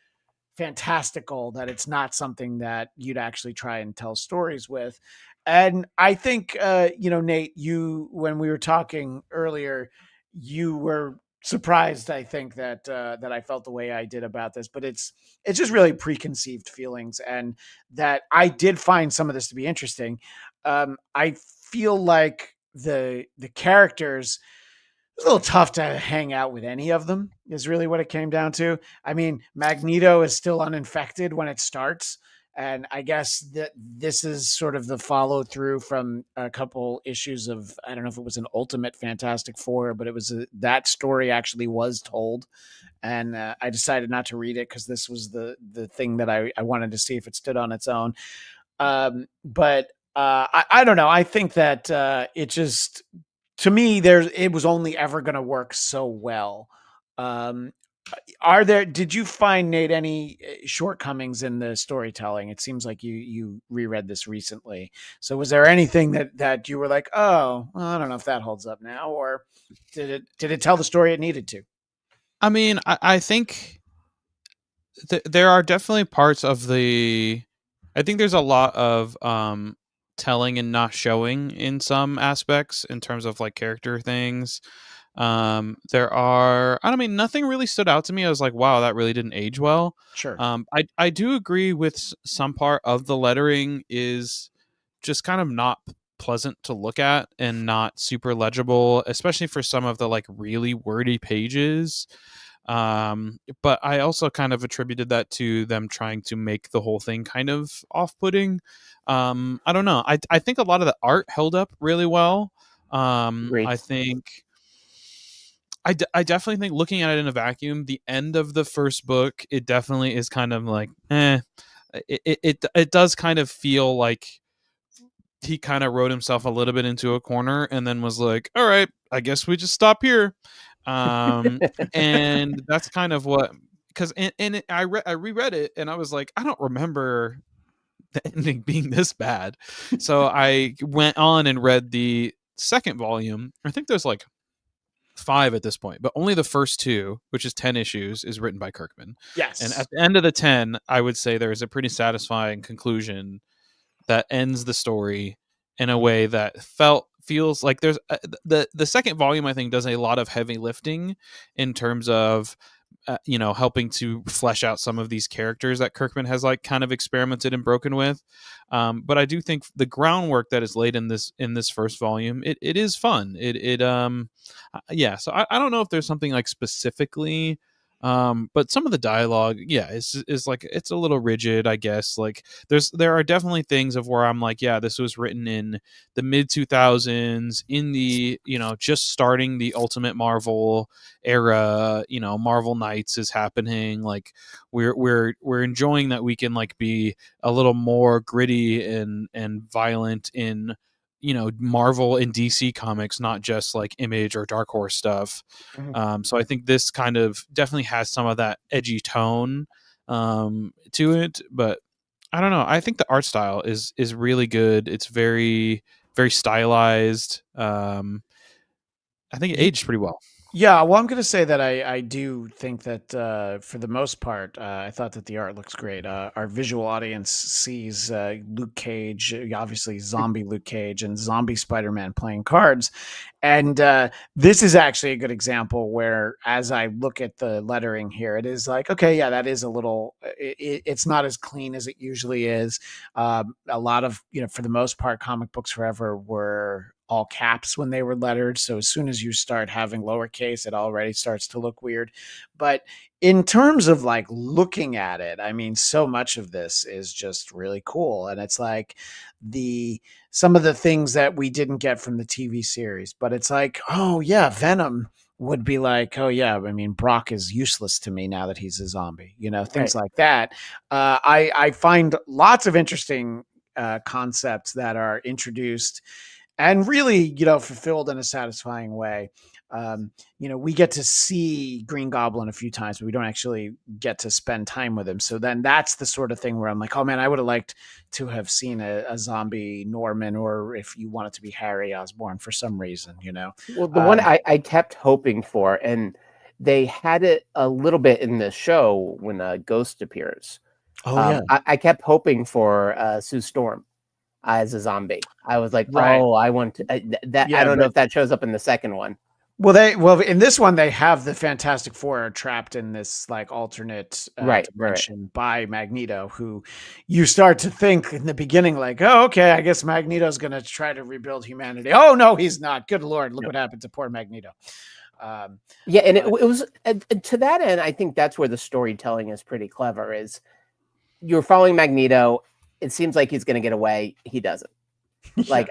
fantastical that it's not something that you'd actually try and tell stories with. And I think, Nate, when we were talking earlier, you were surprised, I think, that I felt the way I did about this, but it's just really preconceived feelings, and that I did find some of this to be interesting. I feel like the characters, it was a little tough to hang out with any of them, is really what it came down to. I mean, Magneto is still uninfected when it starts. And I guess that this is sort of the follow through from a couple issues of, I don't know if it was an Ultimate Fantastic Four, but it was that story actually was told. And I decided not to read it because this was the thing that I wanted to see if it stood on its own. But I don't know. I think that it just, to me, it was only ever going to work so well. Did you find, Nate, any shortcomings in the storytelling? It seems like you reread this recently. So was there anything that you were like, oh, well, I don't know if that holds up now, or did it tell the story it needed to? I mean, I think there are definitely parts of I think there's a lot of telling and not showing in some aspects in terms of like character things. Nothing really stood out to me. I was like, wow, that really didn't age well. Sure. I do agree with some part of the lettering is just kind of not pleasant to look at and not super legible, especially for some of the like really wordy pages. But I also kind of attributed that to them trying to make the whole thing kind of off-putting. I don't know. I think a lot of the art held up really well. I think I definitely think, looking at it in a vacuum, the end of the first book, it definitely is kind of like, it does kind of feel like he kind of wrote himself a little bit into a corner and then was like, all right, I guess we just stop here. And that's kind of what, because I reread it and I was like, I don't remember the ending being this bad. So I went on and read the second volume, I think there's like 5 at this point, but only the first 2, which is 10 issues, is written by Kirkman. Yes. And at the end of the 10, I would say there is a pretty satisfying conclusion that ends the story in a way that feels like there's the second volume, I think, does a lot of heavy lifting in terms of helping to flesh out some of these characters that Kirkman has like kind of experimented and broken with. But I do think the groundwork that is laid in this first volume, it is fun. So I don't know if there's something like specifically, but some of the dialogue, is like, it's a little rigid, I guess. Like there are definitely things of where I'm like, yeah, this was written in the mid 2000s, in the just starting the Ultimate Marvel era. Marvel Knights is happening. Like we're enjoying that we can like be a little more gritty and violent in Marvel and DC comics, not just like Image or Dark Horse stuff. So I think this kind of definitely has some of that edgy tone to it, but I don't know. I think the art style is really good. It's very, very stylized. I think it aged pretty well. Yeah, well, I'm going to say that I do think that for the most part, I thought that the art looks great. Our visual audience sees Luke Cage, obviously zombie Luke Cage, and zombie Spider-Man playing cards. And this is actually a good example where, as I look at the lettering here, it is like, okay, yeah, that is a little, it's not as clean as it usually is. A lot of, for the most part, comic books forever were all caps when they were lettered. So as soon as you start having lowercase, it already starts to look weird. But in terms of like looking at it, I mean, so much of this is just really cool. And it's like some of the things that we didn't get from the TV series, but it's like, oh yeah, Venom would be like, oh yeah, I mean, Brock is useless to me now that he's a zombie, things like that. I find lots of interesting concepts that are introduced and really, fulfilled in a satisfying way. We get to see Green Goblin a few times, but we don't actually get to spend time with him. So then that's the sort of thing where I'm like, oh man, I would have liked to have seen a zombie Norman, or if you want it to be Harry Osborn for some reason, Well, the one I kept hoping for, and they had it a little bit in the show when Ghost appears. Yeah. I kept hoping for Sue Storm as a zombie. I was like, right. Oh, I want to that. Yeah, I don't know if that shows up in the second one. Well, in this one, they have the Fantastic Four trapped in this like alternate dimension by Magneto, who you start to think in the beginning, like, oh, okay, I guess Magneto's going to try to rebuild humanity. Oh, no, he's not. Good Lord. Look what happened to poor Magneto. And it was to that end, I think that's where the storytelling is pretty clever, is you're following Magneto. It seems like he's going to get away. He doesn't. Like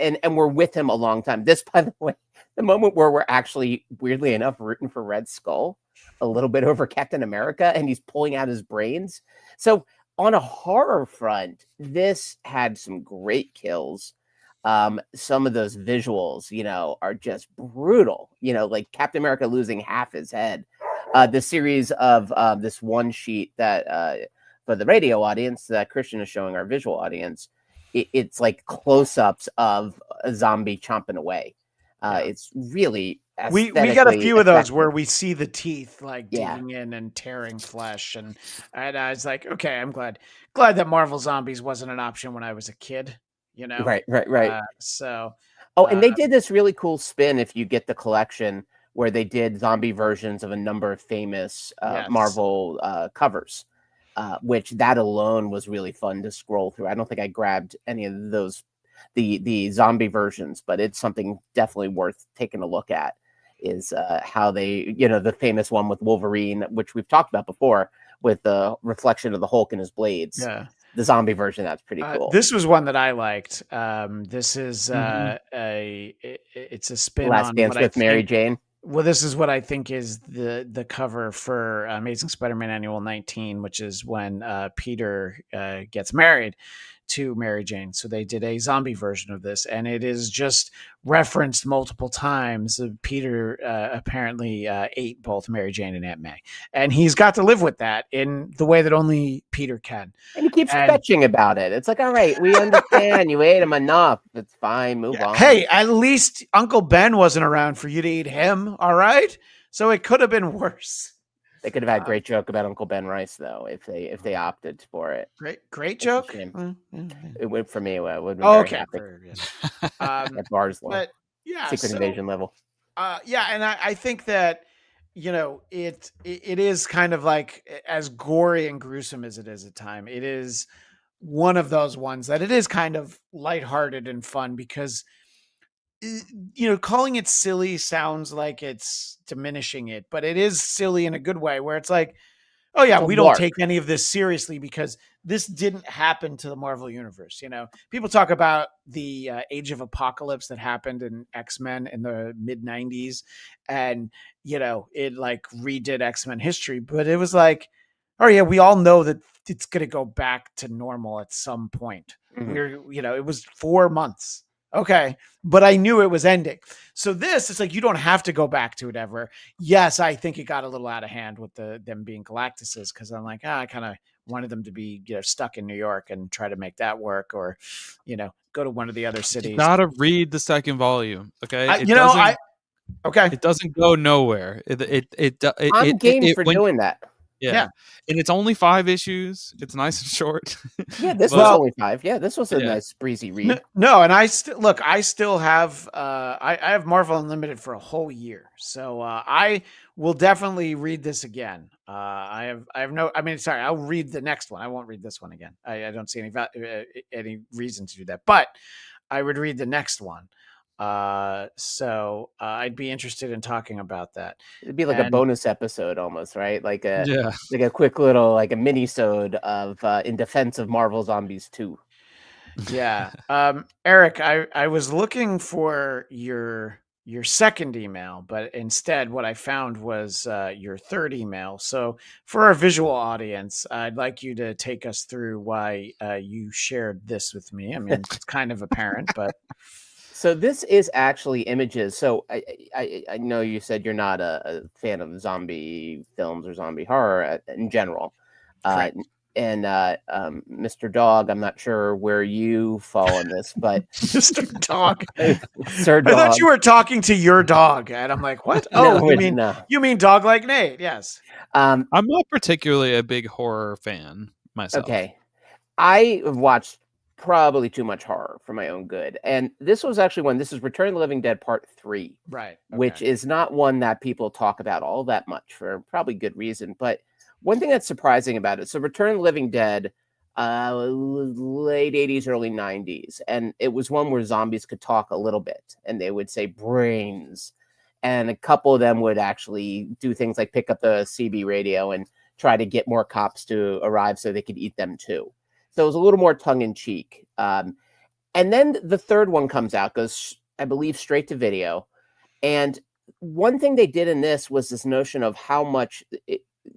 and we're with him a long time. This, by the way, the moment where we're actually, weirdly enough, rooting for Red Skull a little bit over Captain America, and he's pulling out his brains. So on a horror front, this had some great kills. Some of those visuals, are just brutal. Like Captain America losing half his head. The series of this one sheet that for the radio audience that Christian is showing our visual audience, it's like close-ups of a zombie chomping away. It's really we got a few of those where we see the teeth like digging in and tearing flesh, and I was like, okay, I'm glad that Marvel Zombies wasn't an option when I was a kid. Right. And they did this really cool spin, if you get the collection, where they did zombie versions of a number of famous Marvel covers. Which that alone was really fun to scroll through. I don't think I grabbed any of those, the zombie versions, but it's something definitely worth taking a look at, is how they, the famous one with Wolverine, which we've talked about before, with the reflection of the Hulk and his blades. Yeah. The zombie version, that's pretty cool. This was one that I liked. This is it's a spin Last on Dance with Mary Jane. Well, this is what I think is the cover for Amazing Spider-Man Annual 19, which is when Peter gets married to Mary Jane. So they did a zombie version of this, and it is just referenced multiple times. Peter apparently ate both Mary Jane and Aunt May, and he's got to live with that in the way that only Peter can. And he keeps And- fetching about it. It's like, all right, we understand. You ate him enough. It's fine. Move on. Hey, at least Uncle Ben wasn't around for you to eat him. All right. So it could have been worse. They could have had a great joke about Uncle Ben Rice, though, if they opted for it. Great joke. It went for me. It would have been Okay. at Barslow. But yeah, Secret Invasion level. Yeah, and I think that it is kind of like, as gory and gruesome as it is at time, it is one of those ones that it is kind of lighthearted and fun, because calling it silly sounds like it's diminishing it, but it is silly in a good way, where it's like, oh yeah, we don't take any of this seriously because this didn't happen to the Marvel universe. People talk about the Age of Apocalypse that happened in X-Men in the mid 90s, and it like redid X-Men history, but it was like, oh yeah, we all know that it's going to go back to normal at some point. It was 4 months. Okay. But I knew it was ending. So it's like, you don't have to go back to it ever. Yes. I think it got a little out of hand with them being Galactuses, because I'm like, I kind of wanted them to be, stuck in New York and try to make that work, or, go to one of the other cities. You gotta read the second volume. Okay. Okay. It doesn't go nowhere. I'm game for doing that. Yeah. And it's only 5 issues. It's nice and short. Yeah, this was only 5. Yeah, this was a nice breezy read. No, and I still have I have Marvel Unlimited for a whole year. So I will definitely read this again. I'll read the next one. I won't read this one again. I don't see any reason to do that. But I would read the next one. So I'd be interested in talking about that. It'd be like a bonus episode almost, right? Like a quick little, like a mini-sode of in defense of Marvel Zombies 2. Yeah. Eric, I was looking for your second email, but instead what I found was your third email. So for our visual audience, I'd like you to take us through why you shared this with me. I mean, it's kind of apparent, but so this is actually images. So I know you said you're not a fan of zombie films or zombie horror in general. And Mr. Dog, I'm not sure where you fall on this, but Mr. Dog, Sir Dog. I thought you were talking to your dog, and I'm like, what? No, you mean Dog Like Nate? Yes. I'm not particularly a big horror fan myself. Okay, I watched probably too much horror for my own good, and this was actually this is Return of the Living Dead Part 3, right? Okay. Which is not one that people talk about all that much for probably good reason, but. One thing that's surprising about it, so Return of the Living Dead, late 80s, early 90s, and it was one where zombies could talk a little bit, and they would say brains, and a couple of them would actually do things like pick up the CB radio and try to get more cops to arrive so they could eat them too. So it was a little more tongue-in-cheek. And then the third one comes out, goes, I believe, straight to video, and one thing they did in this was this notion of how much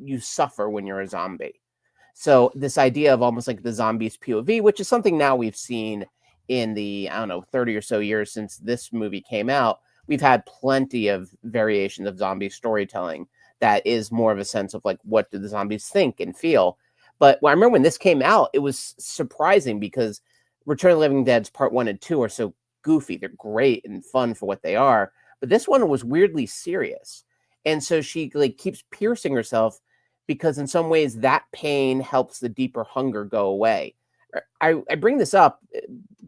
you suffer when you're a zombie. So this idea of almost like the zombie's POV, which is something now we've seen in the, 30 or so years since this movie came out. We've had plenty of variations of zombie storytelling that is more of a sense of like, what do the zombies think and feel? But I remember when this came out, it was surprising because Return of the Living Dead's Part 1 and 2 are so goofy. They're great and fun for what they are. But this one was weirdly serious. And so she like keeps piercing herself because in some ways that pain helps the deeper hunger go away. I bring this up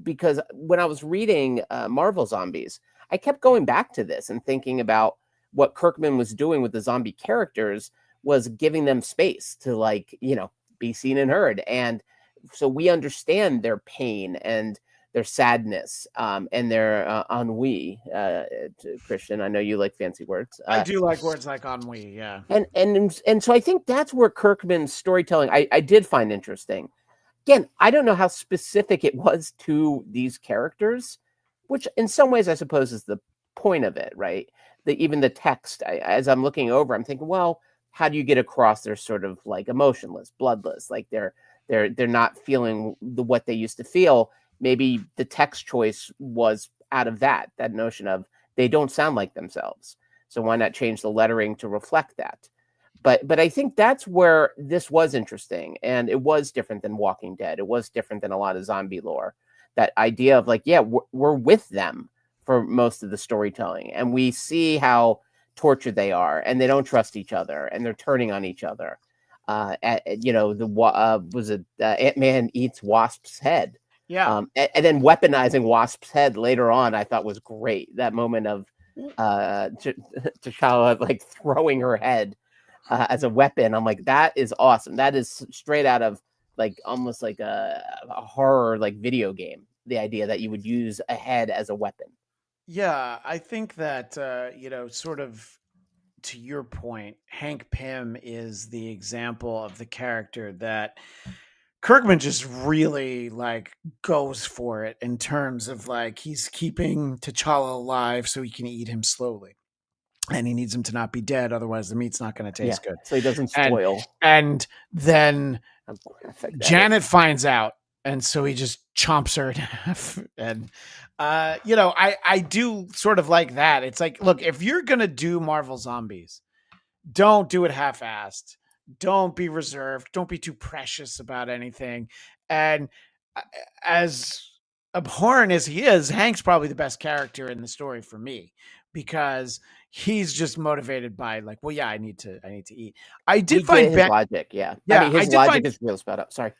because when I was reading Marvel Zombies, I kept going back to this and thinking about what Kirkman was doing with the zombie characters was giving them space to be seen and heard. And so we understand their pain and their sadness and their ennui. Christian, I know you like fancy words. I do like words like ennui, yeah. And so I think that's where Kirkman's storytelling I did find interesting. Again, I don't know how specific it was to these characters, which in some ways I suppose is the point of it, right? Even the text, as I'm looking over, I'm thinking, well, how do you get across they're sort of like emotionless, bloodless, like they're They're not feeling what they used to feel. Maybe the text choice was out of that notion of they don't sound like themselves. So why not change the lettering to reflect that? But I think that's where this was interesting, and it was different than Walking Dead. It was different than a lot of zombie lore. That idea of like, yeah, we're with them for most of the storytelling, and we see how tortured they are, and they don't trust each other, and they're turning on each other. Was it Ant-Man eats Wasp's head? Yeah. And then weaponizing Wasp's head later on, I thought was great. That moment of T'Challa like throwing her head as a weapon. I'm like, that is awesome. That is straight out of like almost like a horror like video game. The idea that you would use a head as a weapon. Yeah, I think that sort of to your point, Hank Pym is the example of the character that Kirkman just really like goes for it in terms of like he's keeping T'Challa alive so he can eat him slowly. And he needs him to not be dead, otherwise the meat's not going to taste good. So he doesn't spoil. And then Janet is. finds out, and so he just chomps her in half. And I do sort of like that. It's like, look, if you're gonna do Marvel Zombies, don't do it half-assed. Don't be reserved. Don't be too precious about anything. And as abhorrent as he is, Hank's probably the best character in the story for me, because he's just motivated by like, well, yeah, I need to eat. I did find his logic, yeah. Yeah, I mean, his logic is real spelled out. Sorry.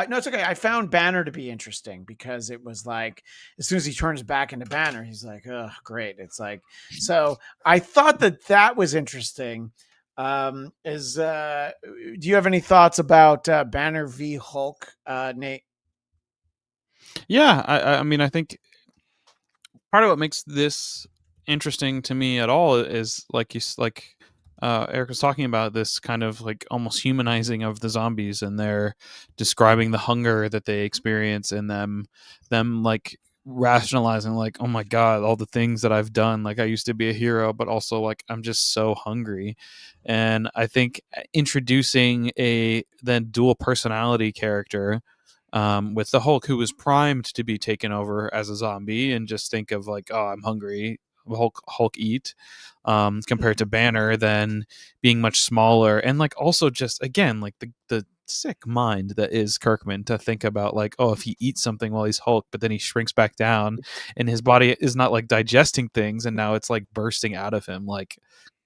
No, it's okay. I found Banner to be interesting because it was like, as soon as he turns back into Banner, he's like, oh, great. It's like, so I thought that was interesting. Do you have any thoughts about Banner v Hulk, Nate? Yeah, I mean, I think part of what makes this interesting to me at all is like Eric was talking about, this kind of like almost humanizing of the zombies, and they're describing the hunger that they experience in them like rationalizing like, oh my god, all the things that I've done, like I used to be a hero, but also like I'm just so hungry. And I think introducing a then dual personality character with the Hulk, who was primed to be taken over as a zombie and just think of like, oh, I'm hungry, Hulk eat, compared to Banner then being much smaller, and like also just again like the sick mind that is Kirkman to think about like, oh, if he eats something while he's Hulk, but then he shrinks back down and his body is not like digesting things, and now it's like bursting out of him, like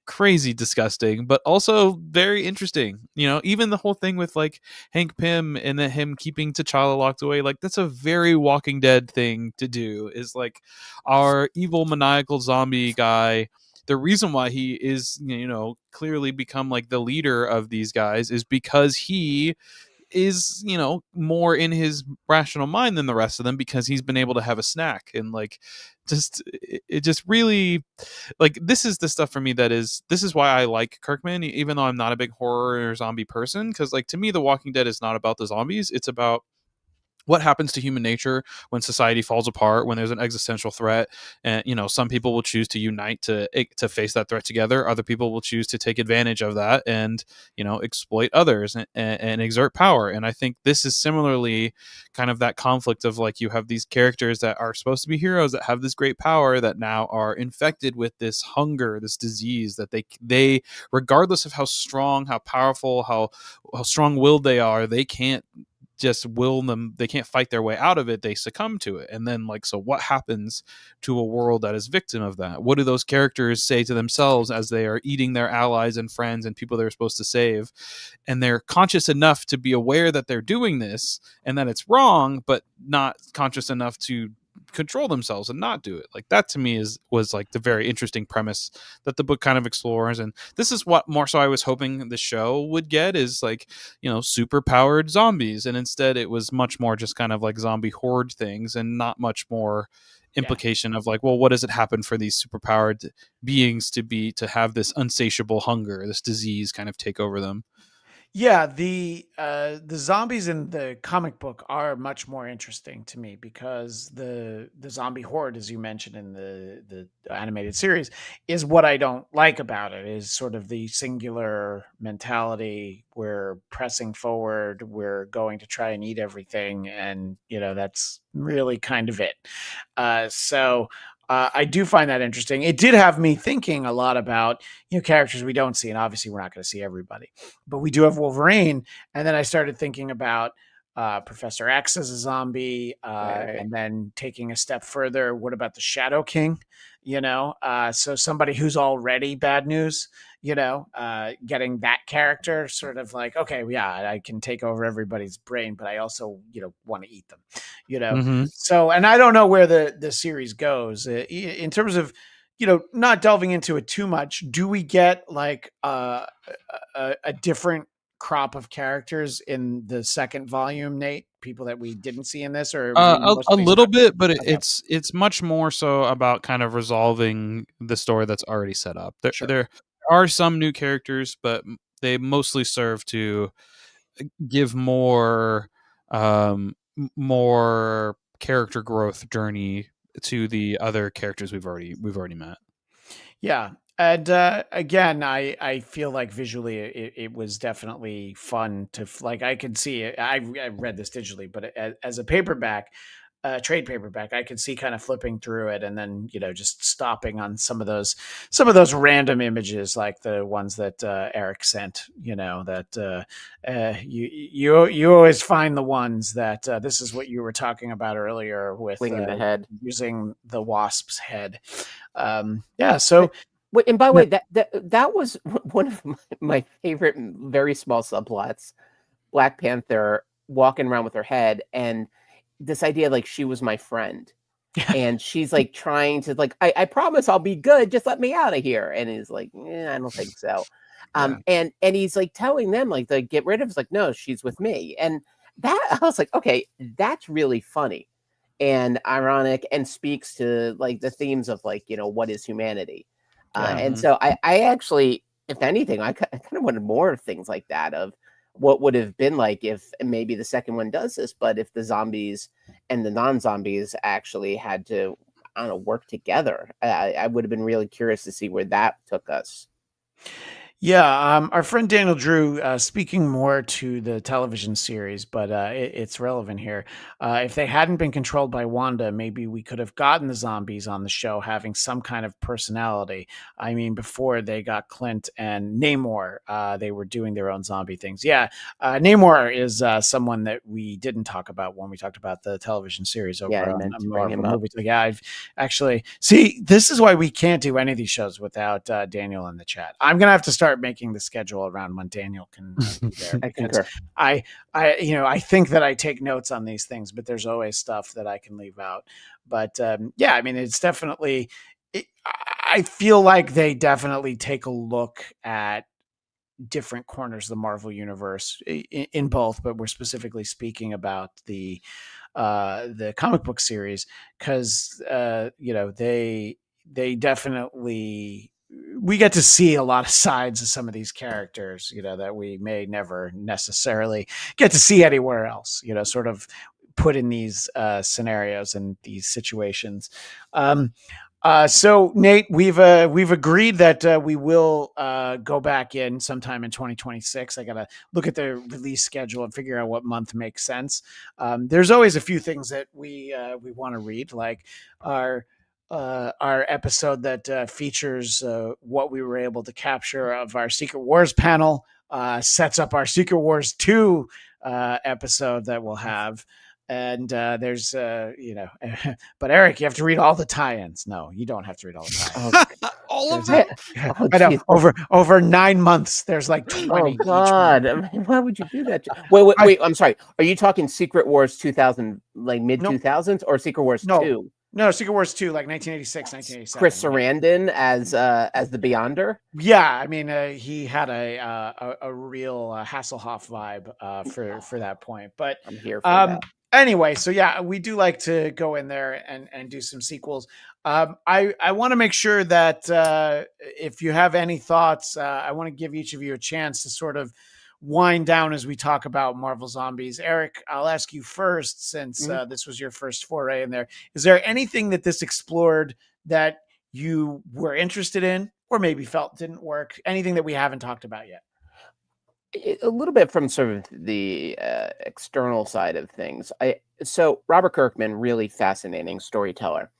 crazy disgusting, but also very interesting. Even the whole thing with like Hank Pym and then him keeping T'Challa locked away, like that's a very Walking Dead thing to do, is like our evil maniacal zombie guy, the reason why he is clearly become like the leader of these guys is because he is more in his rational mind than the rest of them, because he's been able to have a snack. And like it just really, like, this is the stuff for me this is why I like Kirkman, even though I'm not a big horror or zombie person, because like to me The Walking Dead is not about the zombies, it's about what happens to human nature when society falls apart, when there's an existential threat. And some people will choose to unite to face that threat together, other people will choose to take advantage of that and exploit others and exert power. And I think this is similarly kind of that conflict of like, you have these characters that are supposed to be heroes that have this great power that now are infected with this hunger, this disease, that they regardless of how strong, how powerful, how strong-willed they are, they can't just will them, they can't fight their way out of it, they succumb to it. And then like, so what happens to a world that is victim of that? What do those characters say to themselves as they are eating their allies and friends and people they're supposed to save? And they're conscious enough to be aware that they're doing this and that it's wrong, but not conscious enough to control themselves and not do it. Like that to me was like the very interesting premise that the book kind of explores. And this is what more so I was hoping the show would get, is like super powered zombies, and instead it was much more just kind of like zombie horde things, and not much more implication of like, well, what does it happen for these superpowered beings to have this unsatiable hunger, this disease kind of take over them? Yeah, the zombies in the comic book are much more interesting to me because the zombie horde, as you mentioned in the animated series, is what I don't like about it. Is sort of the singular mentality. We're pressing forward. We're going to try and eat everything, and that's really kind of it. So. I do find that interesting. It did have me thinking a lot about characters we don't see, and obviously we're not going to see everybody, but we do have Wolverine. And then I started thinking about Professor X as a zombie, Right. and then taking a step further, what about the Shadow King? So somebody who's already bad news, getting that character sort of like, okay, yeah, I can take over everybody's brain, but I also, want to eat them, Mm-hmm. So, and I don't know where the series goes in terms of, not delving into it too much. Do we get like a different crop of characters in the second volume, Nate? People that we didn't see in this, or we A mostly little stuck? bit, but Okay, it's much more so about kind of resolving the story that's already set up. There sure. there are some new characters, but they mostly serve to give more character growth journey to the other characters we've already met. Yeah. And again, I feel like visually it was definitely fun to like. I could see it. I read this digitally, but as a paperback, trade paperback, I could see kind of flipping through it and then just stopping on some of those random images, like the ones that Eric sent. That you always find the ones that this is what you were talking about earlier with Winging the head. using the wasp's head. Yeah. So. Wait, and by the way, that was one of my favorite, very small subplots. Black Panther walking around with her head, and this idea like she was my friend, and she's like trying to like, I promise I'll be good. Just let me out of here. And he's like, I don't think so. Yeah. And he's like telling them like to get rid of. It's like, no, she's with me. And that I was like, okay, that's really funny and ironic, and speaks to like the themes of like what is humanity. Yeah. And so I actually, if anything, I kind of wanted more things like that of what would have been like if maybe the second one does this, but if the zombies and the non-zombies actually had to, I don't know, work together. I would have been really curious to see where that took us. Yeah, our friend Daniel Drew, speaking more to the television series, but it's relevant here. If they hadn't been controlled by Wanda, maybe we could have gotten the zombies on the show having some kind of personality. I mean, before they got Clint and Namor, they were doing their own zombie things. Yeah, Namor is someone that we didn't talk about when we talked about the television series Yeah, over I on meant to bring Marvel him up. Movies. Like, yeah, I've actually see. This is why we can't do any of these shows without Daniel in the chat. I'm gonna have to start making the schedule around when Daniel can be there. I Because concur. I think that I take notes on these things, but there's always stuff that I can leave out. But yeah, I mean, it's definitely. I feel like they definitely take a look at different corners of the Marvel universe in both, but we're specifically speaking about the comic book series because they definitely, we get to see a lot of sides of some of these characters that we may never necessarily get to see anywhere else, sort of put in these scenarios and these situations. So Nate, we've agreed that we will go back in sometime in 2026. I gotta look at the release schedule and figure out what month makes sense. There's always a few things that we want to read, like our episode that features what we were able to capture of our Secret Wars panel, sets up our Secret Wars 2 episode that we'll have. And there's but Eric, you have to read all the tie-ins. No, you don't have to read all the tie-ins. All of There's them. Oh, I know geez. over 9 months. There's like 20 Oh each month. God! I mean, why would you do that? Wait! I'm sorry. Are you talking Secret Wars 2000, like mid 2000s, or Secret Wars 2? No, Secret Wars 2, like 1986, 1987. Chris Sarandon as the Beyonder. Yeah, I mean, he had a real Hasselhoff vibe for that point. But I'm here for that. anyway, so yeah, we do like to go in there and do some sequels. I want to make sure that if you have any thoughts, I want to give each of you a chance to sort of wind down as we talk about Marvel Zombies. Eric, I'll ask you first, since this was your first foray in there. Is there anything that this explored that you were interested in, or maybe felt didn't work? Anything that we haven't talked about yet? A little bit from sort of the external side of things. So Robert Kirkman, really fascinating storyteller,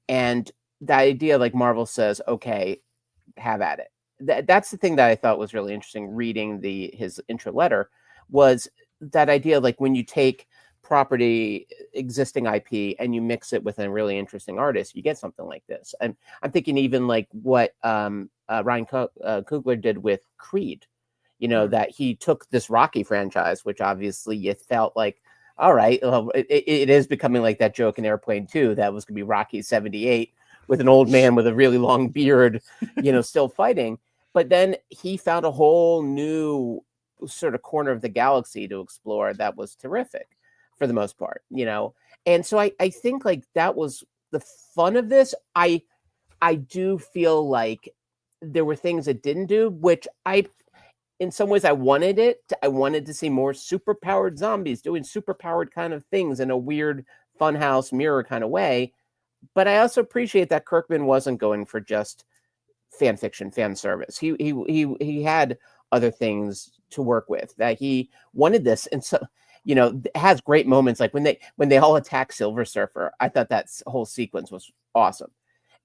and the idea, like Marvel says, okay, have at it. That's the thing that I thought was really interesting reading his intro letter, was that idea, like when you take property, existing IP, and you mix it with a really interesting artist, you get something like this. And I'm thinking even like what Ryan Coogler did with Creed, that he took this Rocky franchise, which obviously you felt like, all right, well, it is becoming like that joke in Airplane 2 that was going to be Rocky 78 with an old man with a really long beard, still fighting. But then he found a whole new sort of corner of the galaxy to explore that was terrific for the most part, And so I think like that was the fun of this. I do feel like there were things it didn't do, which in some ways I wanted it. I wanted to see more superpowered zombies doing superpowered kind of things in a weird funhouse mirror kind of way. But I also appreciate that Kirkman wasn't going for just fan fiction, fan service. He had other things to work with, that he wanted this. And so, it has great moments. Like when they all attack Silver Surfer, I thought that whole sequence was awesome.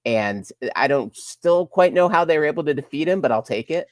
And I don't still quite know how they were able to defeat him, but I'll take it.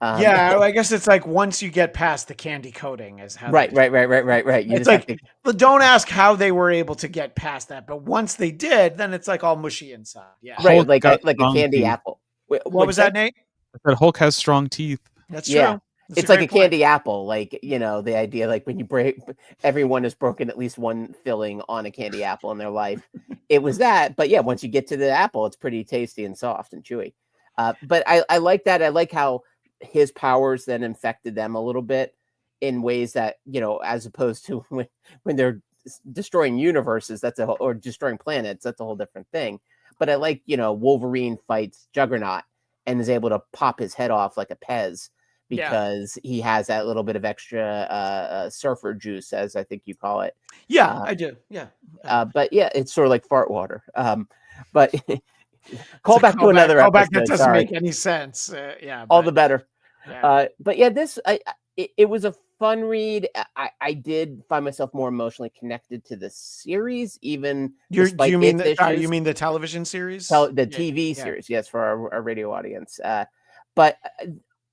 I guess it's like once you get past the candy coating is how. Right. You it's like, but don't ask how they were able to get past that. But once they did, then it's like all mushy inside. Yeah. Right. Hulk Like a candy teeth. apple. What was that, Nate? That Hulk has strong teeth. That's true. That's it's like a candy apple. Like, the idea, like when you break, everyone has broken at least one filling on a candy apple in their life. It was that. But yeah, once you get to the apple, it's pretty tasty and soft and chewy. But I like that. I like how his powers then infected them a little bit in ways that, as opposed to when they're destroying universes, or destroying planets, that's a whole different thing. But I like, Wolverine fights Juggernaut and is able to pop his head off like a Pez because he has that little bit of extra surfer juice, as I think you call it. Yeah, I do. Yeah. But yeah, it's sort of like fart water. But call back to another episode. That doesn't make any sense. All the better. Yeah. But yeah, this it was a fun read. I did find myself more emotionally connected to the series, even you mean the television series? The TV series, yes, for our radio audience. But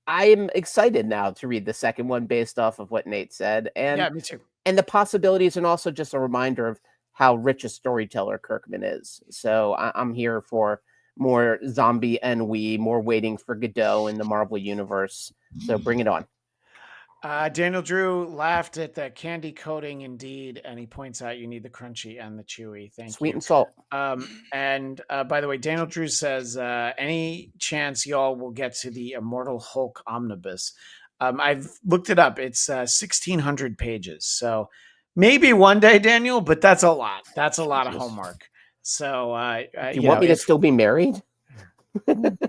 I'm excited now to read the second one based off of what Nate said. And yeah, me too. And the possibilities, and also just a reminder of how rich a storyteller Kirkman is. So I'm here for more zombie ennui, more waiting for Godot in the Marvel universe. So bring it on. Daniel Drew laughed at the candy coating indeed, and he points out you need the crunchy and the chewy. Thank you. Sweet and salt. And by the way, Daniel Drew says, any chance y'all will get to the Immortal Hulk Omnibus? I've looked it up. It's 1,600 pages. So maybe one day, Daniel, but that's a lot. That's a lot of homework. So you want me to still be married? Don't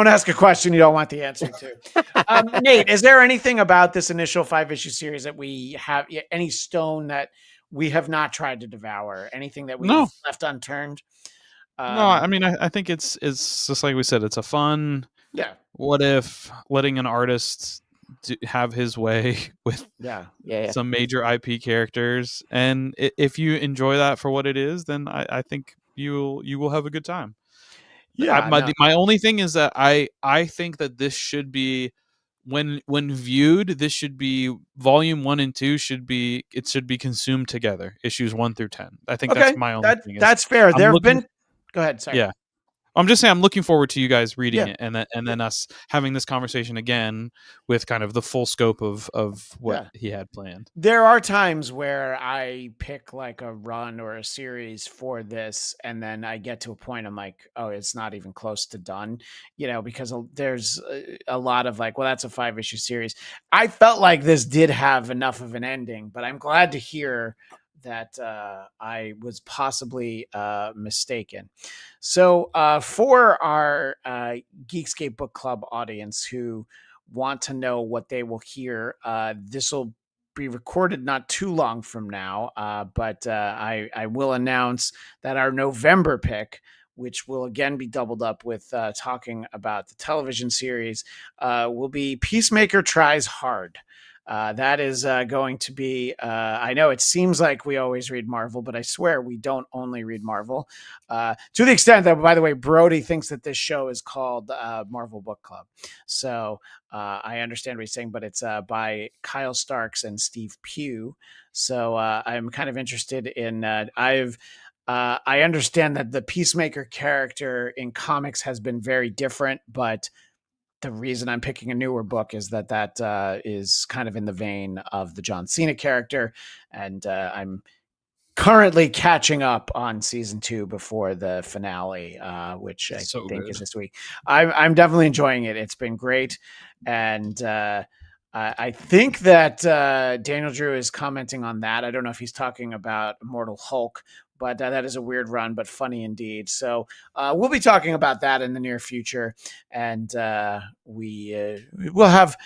ask a question you don't want the answer to. Nate, is there anything about this initial 5-issue series that we have, any stone that we have not tried to devour? Anything that we've left unturned? No, I mean, I think it's just like we said, it's a fun. Yeah. What if letting an artist have his way with some major IP characters, and if you enjoy that for what it is, then I think you will have a good time. Yeah. My only thing is that I think that this should be, when viewed, this should be volume 1 and 2 should be consumed together, issues 1 through 10. I think that's my only thing. That's fair. Go ahead. Sorry. Yeah. I'm just saying, I'm looking forward to you guys reading it, and then us having this conversation again with kind of the full scope of what he had planned. There are times where I pick like a run or a series for this, and then I get to a point I'm like, oh, it's not even close to done, because there's a lot of like, well, that's a 5-issue series. I felt like this did have enough of an ending, but I'm glad to hear that I was possibly mistaken. So for our Geekscape Book Club audience who want to know what they will hear, this will be recorded not too long from now, but I will announce that our November pick, which will again be doubled up with talking about the television series, will be Peacemaker Tries Hard. That is going to be, I know it seems like we always read Marvel, but I swear we don't only read Marvel. To the extent that, by the way, Brody thinks that this show is called Marvel Book Club. So I understand what he's saying, but it's by Kyle Starks and Steve Pugh. So I'm kind of interested in, I understand that the Peacemaker character in comics has been very different, but the reason I'm picking a newer book is that is kind of in the vein of the John Cena character. And I'm currently catching up on season 2 before the finale, which I think is this week. I'm definitely enjoying it. It's been great. And I think that Daniel Drew is commenting on that. I don't know if he's talking about Immortal Hulk, but that is a weird run, but funny indeed. So we'll be talking about that in the near future, and we'll have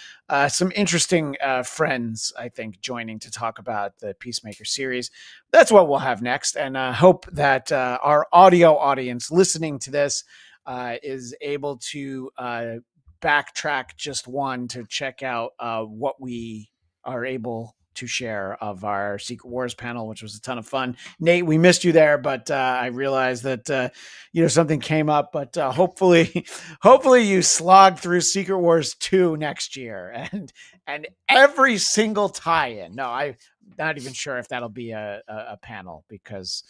some interesting friends, I think, joining to talk about the Peacemaker series. That's what we'll have next, and hope that our audio audience listening to this is able to backtrack just one to check out what we are able to share of our Secret Wars panel, which was a ton of fun. Nate, we missed you there, but I realized that something came up. But hopefully you slog through Secret Wars 2 next year and every single tie-in. No, I'm not even sure if that'll be a panel because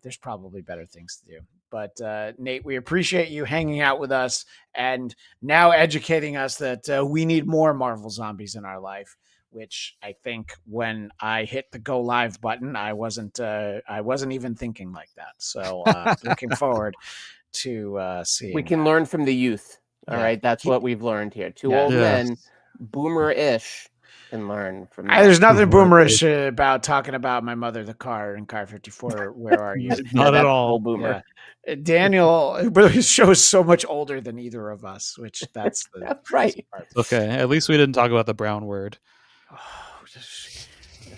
there's probably better things to do. But Nate, we appreciate you hanging out with us and now educating us that we need more Marvel Zombies in our life. Which I think when I hit the go live button, I wasn't even thinking like that. So looking forward to seeing. We can learn from the youth. All right, that's what we've learned here. Two old men, boomer-ish, can learn from that. There's nothing boomerish about talking about my mother, the car, in Car 54. Where are you? Not at all. Boomer. Yeah. Daniel, but his show is so much older than either of us, which that's right. Okay, at least we didn't talk about the brown word.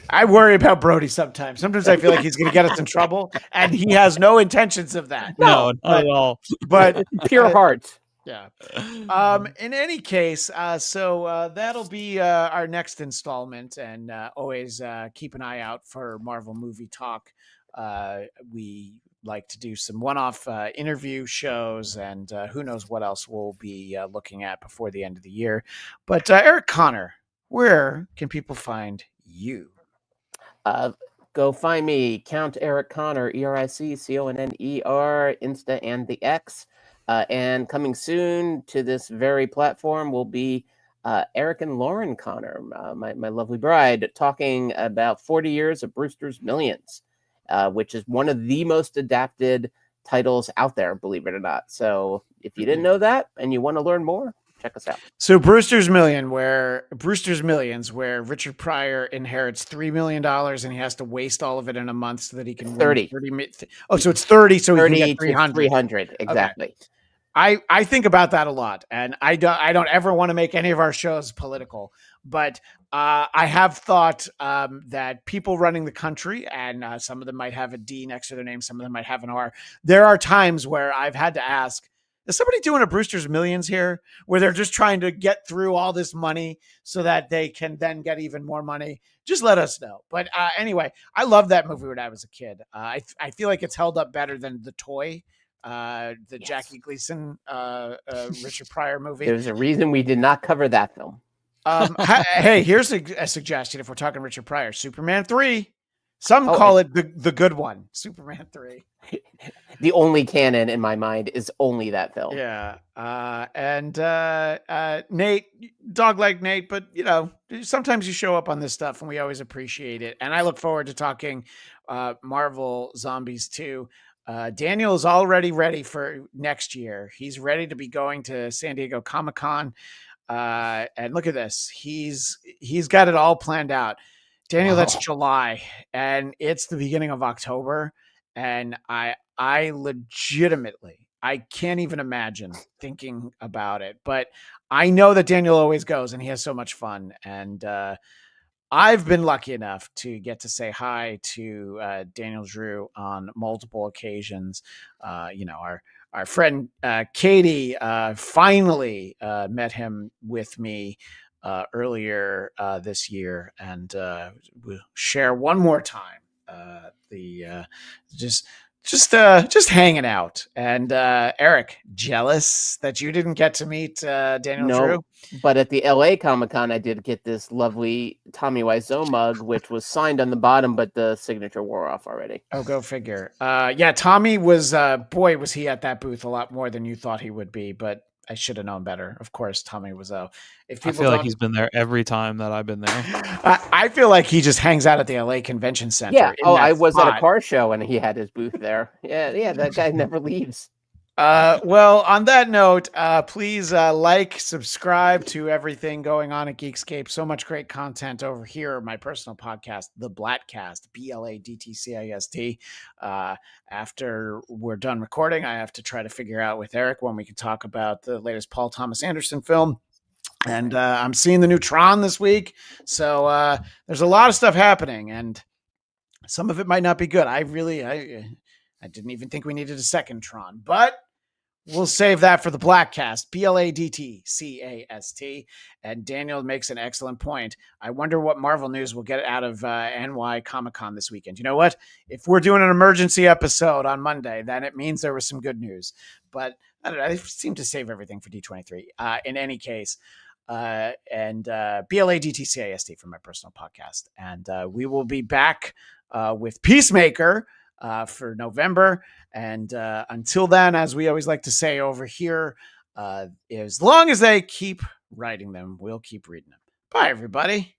I worry about Brody sometimes. Sometimes I feel like he's going to get us in trouble, and he has no intentions of that. No, not at all. But pure heart. Yeah. In any case, so that'll be our next installment, and always keep an eye out for Marvel Movie Talk. We like to do some one-off interview shows, and who knows what else we'll be looking at before the end of the year. But Eric Conner, where can people find you? Go find me, Count Eric Conner, EricConner, Insta and the X. And coming soon to this very platform will be Eric and Lauren Conner, my lovely bride, talking about 40 years of Brewster's Millions, which is one of the most adapted titles out there, believe it or not. So if you didn't know that and you want to learn more, check us out. So Brewster's Millions, where Richard Pryor inherits $3 million and he has to waste all of it in a month so that he can 30. So it's 30. So 30 he can get 300. 300. Exactly. Okay. I think about that a lot, and I don't ever want to make any of our shows political, but I have thought that people running the country, and some of them might have a D next to their name, some of them might have an R. There are times where I've had to ask, is somebody doing a Brewster's Millions here where they're just trying to get through all this money so that they can then get even more money? Just let us know. But anyway, I loved that movie when I was a kid. I feel like it's held up better than The Toy, Jackie Gleason, Richard Pryor movie. There's a reason we did not cover that film. Hey, here's a suggestion. If we're talking Richard Pryor, Superman 3. Some call it the good one, Superman 3. The only canon in my mind is only that film. Yeah. And Nate, dog like Nate, but sometimes you show up on this stuff and we always appreciate it. And I look forward to talking Marvel Zombies too. Daniel is already ready for next year. He's ready to be going to San Diego Comic-Con. And look at this. He's got it all planned out. Daniel, That's July, and it's the beginning of October, and I legitimately I can't even imagine thinking about it. But I know that Daniel always goes, and he has so much fun. And I've been lucky enough to get to say hi to Daniel Drew on multiple occasions. Our friend Katie finally met him with me earlier this year, and we'll share one more time just hanging out. And Eric, jealous that you didn't get to meet Daniel Drew? No, but at the LA Comic-Con, I did get this lovely Tommy Wiseau mug, which was signed on the bottom, but the signature wore off already. Oh, go figure. Yeah, Tommy was, boy, was he at that booth a lot more than you thought he would be, but I should have known better. Of course, Tommy Wiseau. If I people feel like don't- he's been there every time that I've been there. I feel like he just hangs out at the LA Convention Center. Yeah. in Oh, that I was at a spot. car show and he had his booth there. Yeah. That guy never leaves. Well, on that note, please like, subscribe to everything going on at Geekscape. So much great content over here. My personal podcast, The Bladtcast, BLADTCAST. After we're done recording, I have to try to figure out with Eric when we can talk about the latest Paul Thomas Anderson film. And I'm seeing the new Tron this week. So there's a lot of stuff happening, and some of it might not be good. I didn't even think we needed a second Tron, but we'll save that for the Bladtcast, BLADTCAST. And Daniel makes an excellent point. I wonder what Marvel news we'll get out of NY Comic-Con this weekend. You know what? If we're doing an emergency episode on Monday, then it means there was some good news. But I don't know. I seem to save everything for D23. In any case, and BLADTCAST for my personal podcast. And we will be back with Peacemaker for November. And until then, as we always like to say over here, as long as they keep writing them, we'll keep reading them. Bye, everybody.